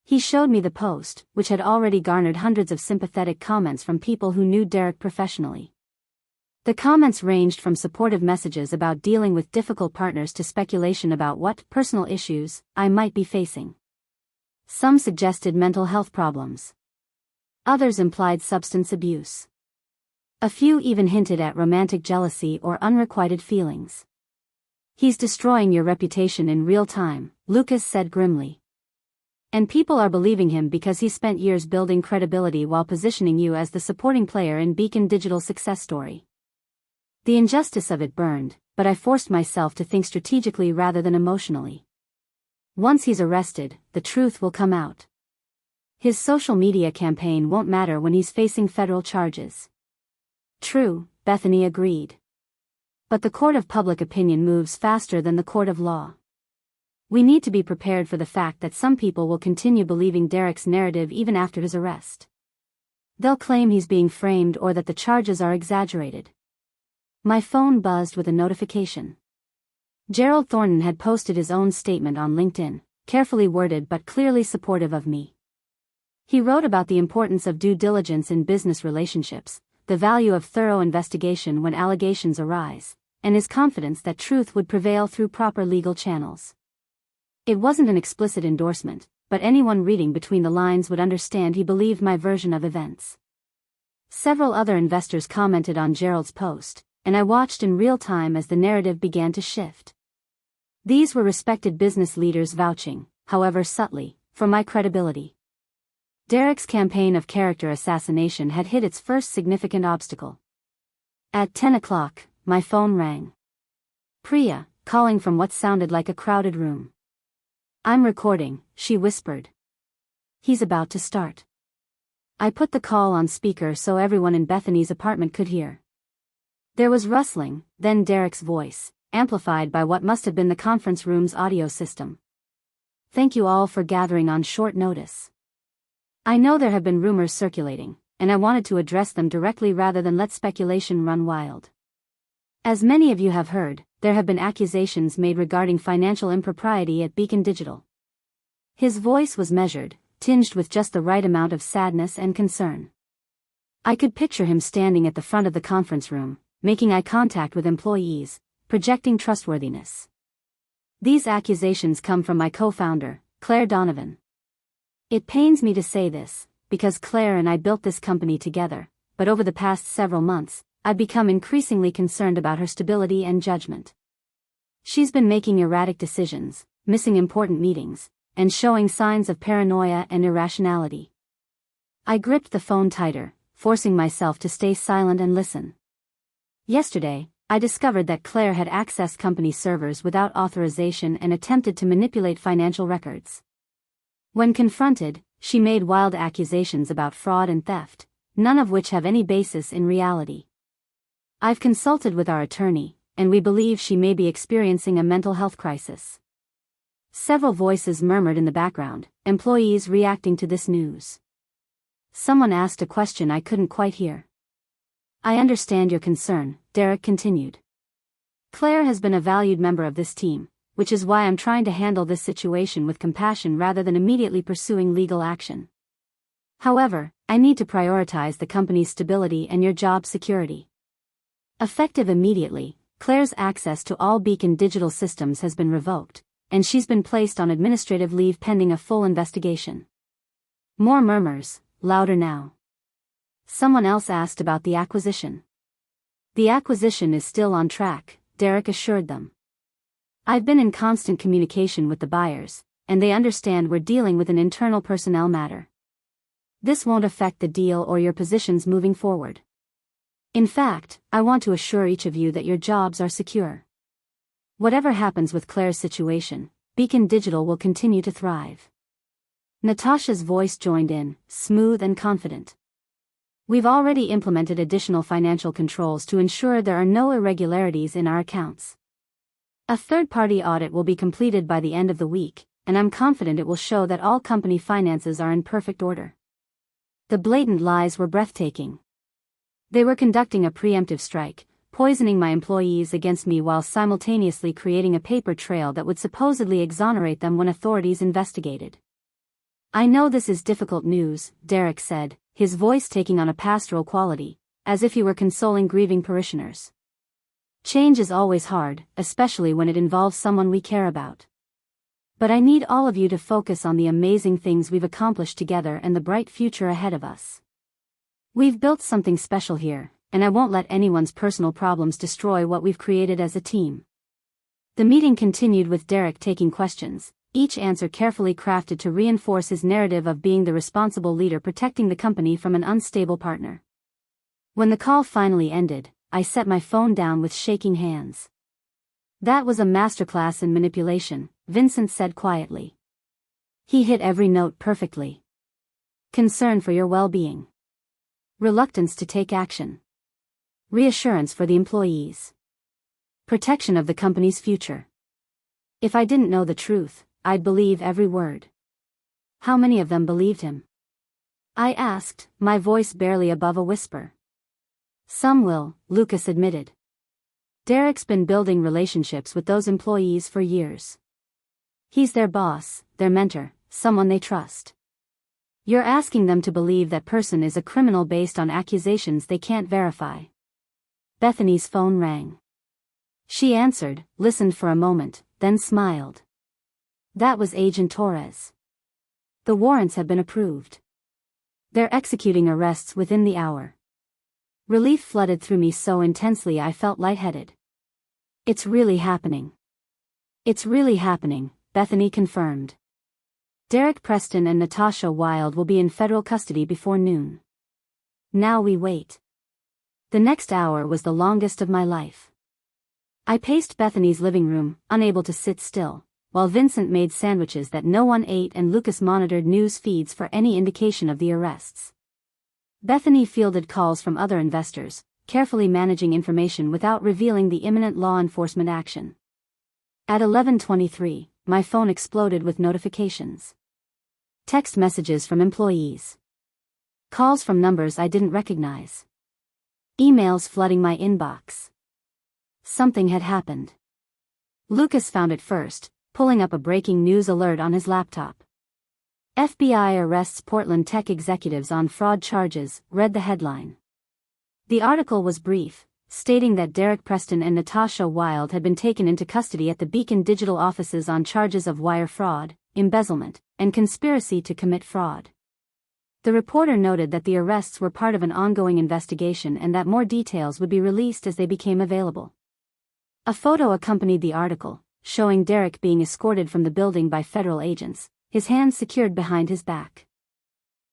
Speaker 1: He showed me the post, which had already garnered hundreds of sympathetic comments from people who knew Derek professionally. The comments ranged from supportive messages about dealing with difficult partners to speculation about what personal issues I might be facing. Some suggested mental health problems. Others implied substance abuse. A few even hinted at romantic jealousy or unrequited feelings. He's destroying your reputation in real time, Lucas said grimly. And people are believing him because he spent years building credibility while positioning you as the supporting player in Beacon Digital's success story. The injustice of it burned, but I forced myself to think strategically rather than emotionally. Once he's arrested, the truth will come out. His social media campaign won't matter when he's facing federal charges. True, Bethany agreed. But the court of public opinion moves faster than the court of law. We need to be prepared for the fact that some people will continue believing Derek's narrative even after his arrest. They'll claim he's being framed or that the charges are exaggerated. My phone buzzed with a notification. Gerald Thornton had posted his own statement on LinkedIn, carefully worded but clearly supportive of me. He wrote about the importance of due diligence in business relationships, the value of thorough investigation when allegations arise, and his confidence that truth would prevail through proper legal channels. It wasn't an explicit endorsement, but anyone reading between the lines would understand he believed my version of events. Several other investors commented on Gerald's post, and I watched in real time as the narrative began to shift. These were respected business leaders vouching, however subtly, for my credibility. Derek's campaign of character assassination had hit its first significant obstacle. At 10 o'clock, my phone rang. Priya, calling from what sounded like a crowded room. "I'm recording," she whispered. "He's about to start." I put the call on speaker so everyone in Bethany's apartment could hear. There was rustling, then Derek's voice, amplified by what must have been the conference room's audio system. "Thank you all for gathering on short notice. I know there have been rumors circulating, and I wanted to address them directly rather than let speculation run wild. As many of you have heard, there have been accusations made regarding financial impropriety at Beacon Digital." His voice was measured, tinged with just the right amount of sadness and concern. I could picture him standing at the front of the conference room, making eye contact with employees, projecting trustworthiness. "These accusations come from my co-founder, Claire Donovan. It pains me to say this, because Claire and I built this company together, but over the past several months, I've become increasingly concerned about her stability and judgment. She's been making erratic decisions, missing important meetings, and showing signs of paranoia and irrationality." I gripped the phone tighter, forcing myself to stay silent and listen. "Yesterday, I discovered that Claire had accessed company servers without authorization and attempted to manipulate financial records. When confronted, she made wild accusations about fraud and theft, none of which have any basis in reality. I've consulted with our attorney, and we believe she may be experiencing a mental health crisis." Several voices murmured in the background, employees reacting to this news. Someone asked a question I couldn't quite hear. "I understand your concern," Derek continued. "Claire has been a valued member of this team, which is why I'm trying to handle this situation with compassion rather than immediately pursuing legal action. However, I need to prioritize the company's stability and your job security." Effective immediately, Claire's access to all Beacon Digital systems has been revoked, and she's been placed on administrative leave pending a full investigation. More murmurs, louder now. Someone else asked about the acquisition. "The acquisition is still on track," Derek assured them. "I've been in constant communication with the buyers, and they understand we're dealing with an internal personnel matter. This won't affect the deal or your positions moving forward. In fact, I want to assure each of you that your jobs are secure. Whatever happens with Claire's situation, Beacon Digital will continue to thrive." Natasha's voice joined in, smooth and confident. "We've already implemented additional financial controls to ensure there are no irregularities in our accounts. A third-party audit will be completed by the end of the week, and I'm confident it will show that all company finances are in perfect order. The blatant lies were breathtaking. They were conducting a preemptive strike, poisoning my employees against me while simultaneously creating a paper trail that would supposedly exonerate them when authorities investigated. "I know this is difficult news," Derek said, his voice taking on a pastoral quality, as if he were consoling grieving parishioners. "Change is always hard, especially when it involves someone we care about. But I need all of you to focus on the amazing things we've accomplished together and the bright future ahead of us. We've built something special here, and I won't let anyone's personal problems destroy what we've created as a team." The meeting continued with Derek taking questions, each answer carefully crafted to reinforce his narrative of being the responsible leader protecting the company from an unstable partner. When the call finally ended, I set my phone down with shaking hands. "That was a masterclass in manipulation," Vincent said quietly. "He hit every note perfectly. Concern for your well-being. Reluctance to take action. Reassurance for the employees. Protection of the company's future. If I didn't know the truth, I'd believe every word." "How many of them believed him?" I asked, my voice barely above a whisper. "Some will," Lucas admitted. "Derek's been building relationships with those employees for years. He's their boss, their mentor, someone they trust. You're asking them to believe that person is a criminal based on accusations they can't verify." Bethany's phone rang. She answered, listened for a moment, then smiled. That was Agent Torres. "The warrants have been approved. They're executing arrests within the hour." Relief flooded through me so intensely I felt lightheaded. "It's really happening." "It's really happening," Bethany confirmed. "Derek Preston and Natasha Wilde will be in federal custody before noon. Now we wait." The next hour was the longest of my life. I paced Bethany's living room, unable to sit still, while Vincent made sandwiches that no one ate and Lucas monitored news feeds for any indication of the arrests. Bethany fielded calls from other investors, carefully managing information without revealing the imminent law enforcement action. At 11:23, my phone exploded with notifications. Text messages from employees. Calls from numbers I didn't recognize. Emails flooding my inbox. Something had happened. Lucas found it first, pulling up a breaking news alert on his laptop. "FBI arrests Portland tech executives on fraud charges," read the headline. The article was brief, stating that Derek Preston and Natasha Wilde had been taken into custody at the Beacon Digital offices on charges of wire fraud, embezzlement, and conspiracy to commit fraud. The reporter noted that the arrests were part of an ongoing investigation and that more details would be released as they became available. A photo accompanied the article, showing Derek being escorted from the building by federal agents, his hands secured behind his back.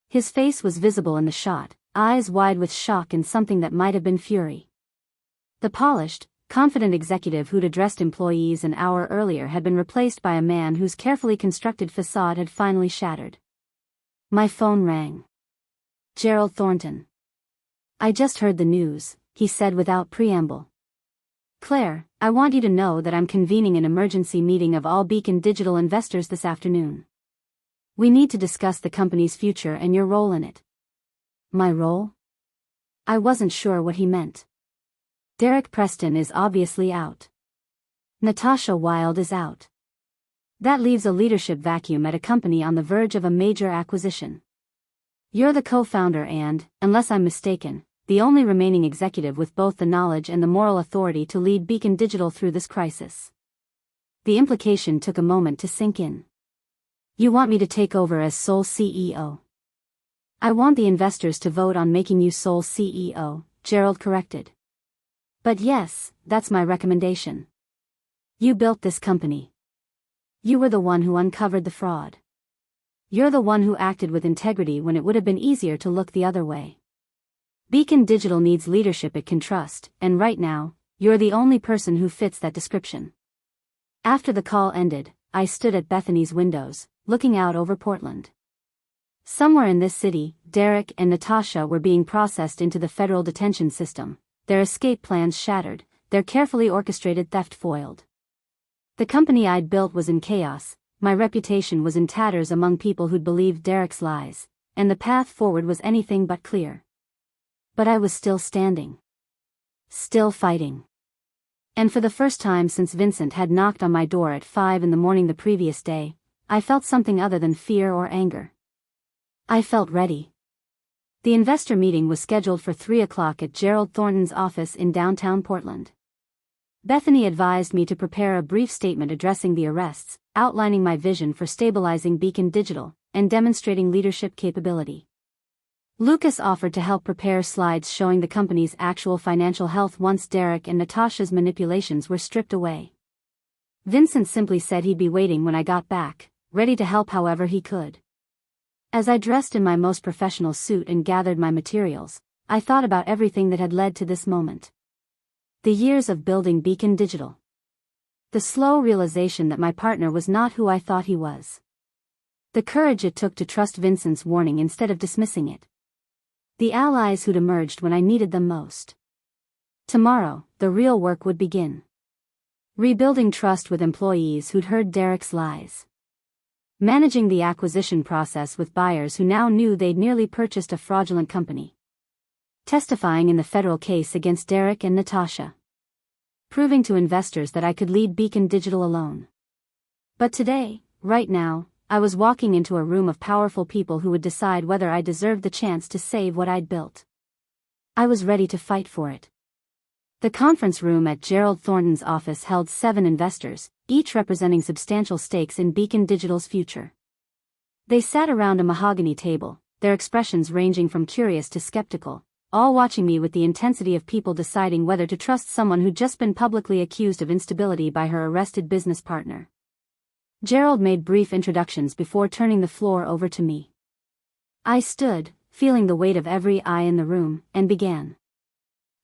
Speaker 1: His face was visible in the shot, eyes wide with shock and something that might have been fury. The polished, confident executive who'd addressed employees an hour earlier had been replaced by a man whose carefully constructed facade had finally shattered. My phone rang. "Gerald Thornton." "I just heard the news," he said without preamble. "Claire, I want you to know that I'm convening an emergency meeting of all Beacon Digital investors this afternoon. We need to discuss the company's future and your role in it." My role? I wasn't sure what he meant. Derek Preston is obviously out. Natasha Wilde is out. That leaves a leadership vacuum at a company on the verge of a major acquisition. You're the co-founder and, unless I'm mistaken, the only remaining executive with both the knowledge and the moral authority to lead Beacon Digital through this crisis. The implication took a moment to sink in. "You want me to take over as sole CEO?" "I want the investors to vote on making you sole CEO," Gerald corrected. "But yes, that's my recommendation. You built this company. You were the one who uncovered the fraud. You're the one who acted with integrity when it would have been easier to look the other way. Beacon Digital needs leadership it can trust, and right now, you're the only person who fits that description." After the call ended, I stood at Bethany's windows, looking out over Portland. Somewhere in this city, Derek and Natasha were being processed into the federal detention system, their escape plans shattered, their carefully orchestrated theft foiled. The company I'd built was in chaos, my reputation was in tatters among people who'd believed Derek's lies, and the path forward was anything but clear. But I was still standing. Still fighting. And for the first time since Vincent had knocked on my door at 5 in the morning the previous day, I felt something other than fear or anger. I felt ready. The investor meeting was scheduled for 3 o'clock at Gerald Thornton's office in downtown Portland. Bethany advised me to prepare a brief statement addressing the arrests, outlining my vision for stabilizing Beacon Digital, and demonstrating leadership capability. Lucas offered to help prepare slides showing the company's actual financial health once Derek and Natasha's manipulations were stripped away. Vincent simply said he'd be waiting when I got back, ready to help however he could. As I dressed in my most professional suit and gathered my materials, I thought about everything that had led to this moment. The years of building Beacon Digital. The slow realization that my partner was not who I thought he was. The courage it took to trust Vincent's warning instead of dismissing it. The allies who'd emerged when I needed them most. Tomorrow, the real work would begin. Rebuilding trust with employees who'd heard Derek's lies. Managing the acquisition process with buyers who now knew they'd nearly purchased a fraudulent company. Testifying in the federal case against Derek and Natasha. Proving to investors that I could lead Beacon Digital alone. But today, right now, I was walking into a room of powerful people who would decide whether I deserved the chance to save what I'd built. I was ready to fight for it. The conference room at Gerald Thornton's office held 7 investors, each representing substantial stakes in Beacon Digital's future. They sat around a mahogany table, their expressions ranging from curious to skeptical, all watching me with the intensity of people deciding whether to trust someone who'd just been publicly accused of instability by her arrested business partner. Gerald made brief introductions before turning the floor over to me. I stood, feeling the weight of every eye in the room, and began.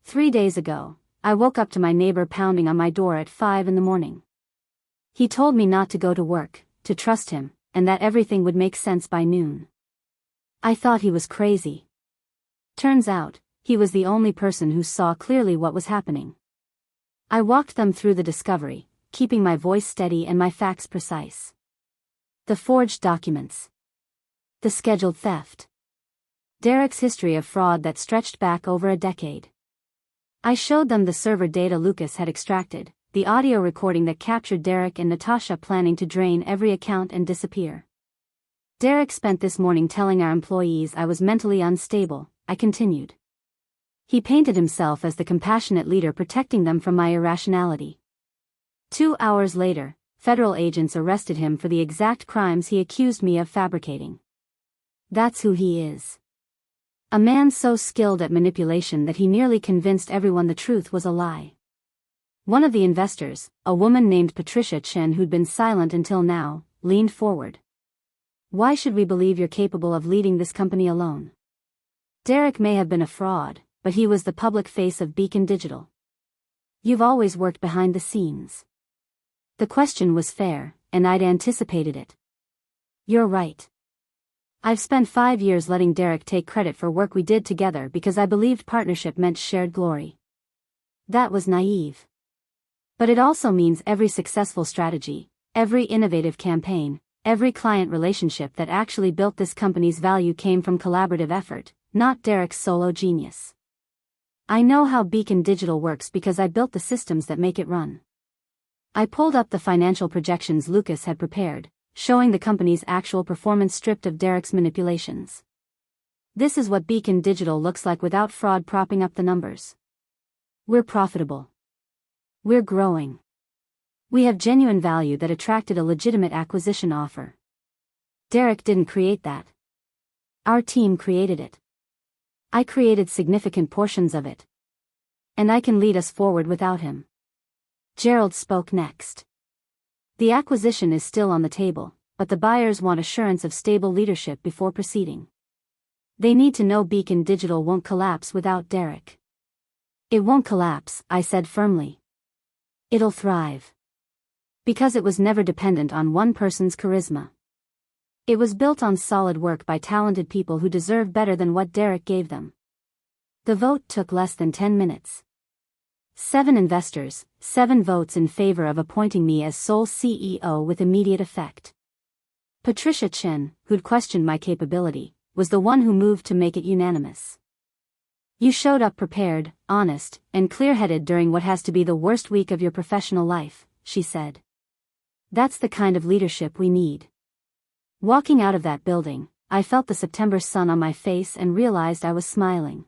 Speaker 1: 3 days ago, I woke up to my neighbor pounding on my door at 5 in the morning. He told me not to go to work, to trust him, and that everything would make sense by noon. I thought he was crazy. Turns out, he was the only person who saw clearly what was happening. I walked them through the discovery, keeping my voice steady and my facts precise. The forged documents. The scheduled theft. Derek's history of fraud that stretched back over a decade. I showed them the server data Lucas had extracted, the audio recording that captured Derek and Natasha planning to drain every account and disappear. Derek spent this morning telling our employees I was mentally unstable, I continued. He painted himself as the compassionate leader protecting them from my irrationality. 2 hours later, federal agents arrested him for the exact crimes he accused me of fabricating. That's who he is. A man so skilled at manipulation that he nearly convinced everyone the truth was a lie. One of the investors, a woman named Patricia Chen who'd been silent until now, leaned forward. Why should we believe you're capable of leading this company alone? Derek may have been a fraud, but he was the public face of Beacon Digital. You've always worked behind the scenes. The question was fair, and I'd anticipated it. You're right. I've spent 5 years letting Derek take credit for work we did together because I believed partnership meant shared glory. That was naive. But it also means every successful strategy, every innovative campaign, every client relationship that actually built this company's value came from collaborative effort, not Derek's solo genius. I know how Beacon Digital works because I built the systems that make it run. I pulled up the financial projections Lucas had prepared, showing the company's actual performance stripped of Derek's manipulations. This is what Beacon Digital looks like without fraud propping up the numbers. We're profitable. We're growing. We have genuine value that attracted a legitimate acquisition offer. Derek didn't create that. Our team created it. I created significant portions of it. And I can lead us forward without him. Gerald spoke next. The acquisition is still on the table, but the buyers want assurance of stable leadership before proceeding. They need to know Beacon Digital won't collapse without Derek. It won't collapse, I said firmly. It'll thrive. Because it was never dependent on one person's charisma. It was built on solid work by talented people who deserve better than what Derek gave them. The vote took less than 10 minutes. 7 investors, 7 votes in favor of appointing me as sole CEO with immediate effect. Patricia Chin, who'd questioned my capability, was the one who moved to make it unanimous. You showed up prepared, honest, and clear-headed during what has to be the worst week of your professional life, she said. That's the kind of leadership we need. Walking out of that building, I felt the September sun on my face and realized I was smiling.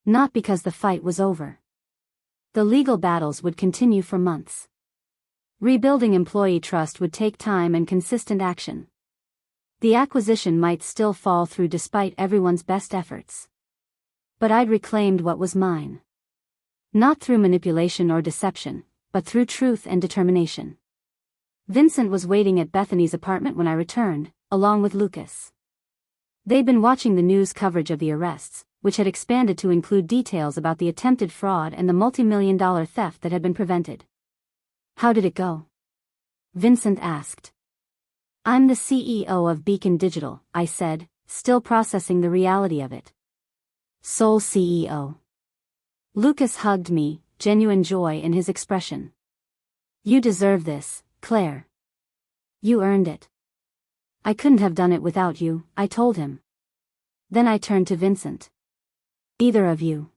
Speaker 1: Not because the fight was over. The legal battles would continue for months. Rebuilding employee trust would take time and consistent action. The acquisition might still fall through despite everyone's best efforts. But I'd reclaimed what was mine. Not through manipulation or deception, but through truth and determination. Vincent was waiting at Bethany's apartment when I returned, along with Lucas. They'd been watching the news coverage of the arrests, which had expanded to include details about the attempted fraud and the multi-million-dollar theft that had been prevented. How did it go? Vincent asked. I'm the CEO of Beacon Digital, I said, still processing the reality of it. Sole CEO. Lucas hugged me, genuine joy in his expression. You deserve this, Claire. You earned it. I couldn't have done it without you, I told him. Then I turned to Vincent. Either of you.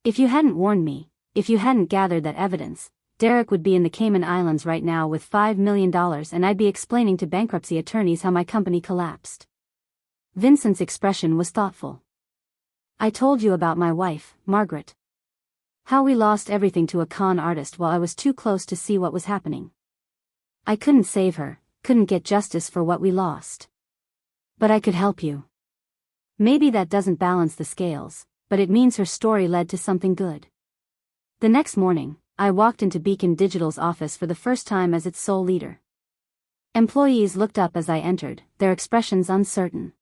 Speaker 1: If you hadn't warned me, if you hadn't gathered that evidence, Derek would be in the Cayman Islands right now with $5 million and I'd be explaining to bankruptcy attorneys how my company collapsed. Vincent's expression was thoughtful. I told you about my wife, Margaret. How we lost everything to a con artist while I was too close to see what was happening. I couldn't save her, couldn't get justice for what we lost. But I could help you. Maybe that doesn't balance the scales, but it means her story led to something good. The next morning, I walked into Beacon Digital's office for the first time as its sole leader. Employees looked up as I entered, their expressions uncertain.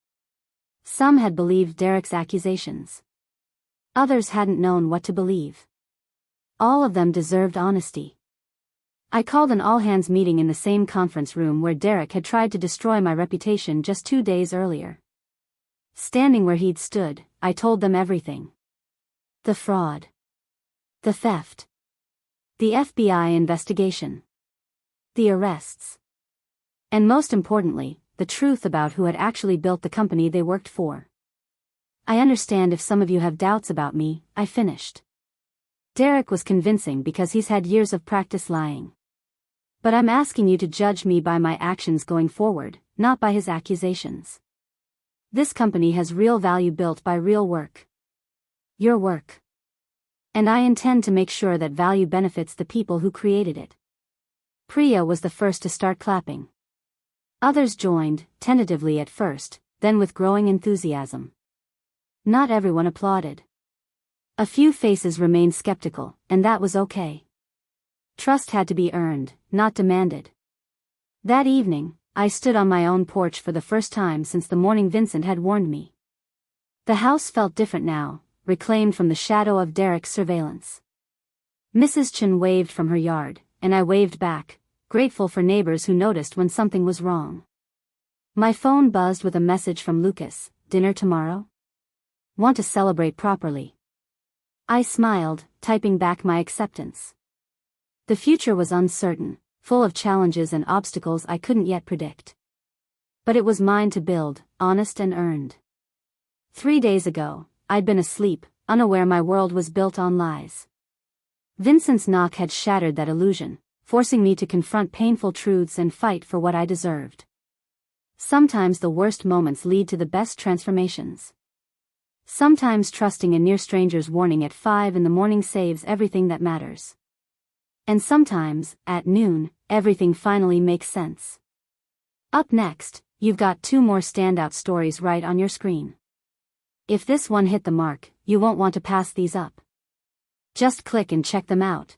Speaker 1: Some had believed Derek's accusations. Others hadn't known what to believe. All of them deserved honesty. I called an all-hands meeting in the same conference room where Derek had tried to destroy my reputation just 2 days earlier. Standing where he'd stood, I told them everything. The fraud. The theft. The FBI investigation. The arrests. And most importantly, the truth about who had actually built the company they worked for. I understand if some of you have doubts about me, I finished. Derek was convincing because he's had years of practice lying. But I'm asking you to judge me by my actions going forward, not by his accusations. This company has real value built by real work. Your work. And I intend to make sure that value benefits the people who created it. Priya was the first to start clapping. Others joined, tentatively at first, then with growing enthusiasm. Not everyone applauded. A few faces remained skeptical, and that was okay. Trust had to be earned, not demanded. That evening, I stood on my own porch for the first time since the morning Vincent had warned me. The house felt different now, reclaimed from the shadow of Derek's surveillance. Mrs. Chin waved from her yard, and I waved back, grateful for neighbors who noticed when something was wrong. My phone buzzed with a message from Lucas, dinner tomorrow? Want to celebrate properly. I smiled, typing back my acceptance. The future was uncertain, full of challenges and obstacles I couldn't yet predict. But it was mine to build, honest and earned. 3 days ago, I'd been asleep, unaware my world was built on lies. Vincent's knock had shattered that illusion, forcing me to confront painful truths and fight for what I deserved. Sometimes the worst moments lead to the best transformations. Sometimes trusting a near stranger's warning at 5 a.m. saves everything that matters. And sometimes, at noon, everything finally makes sense. Up next, you've got 2 more standout stories right on your screen. If this one hit the mark, you won't want to pass these up. Just click and check them out.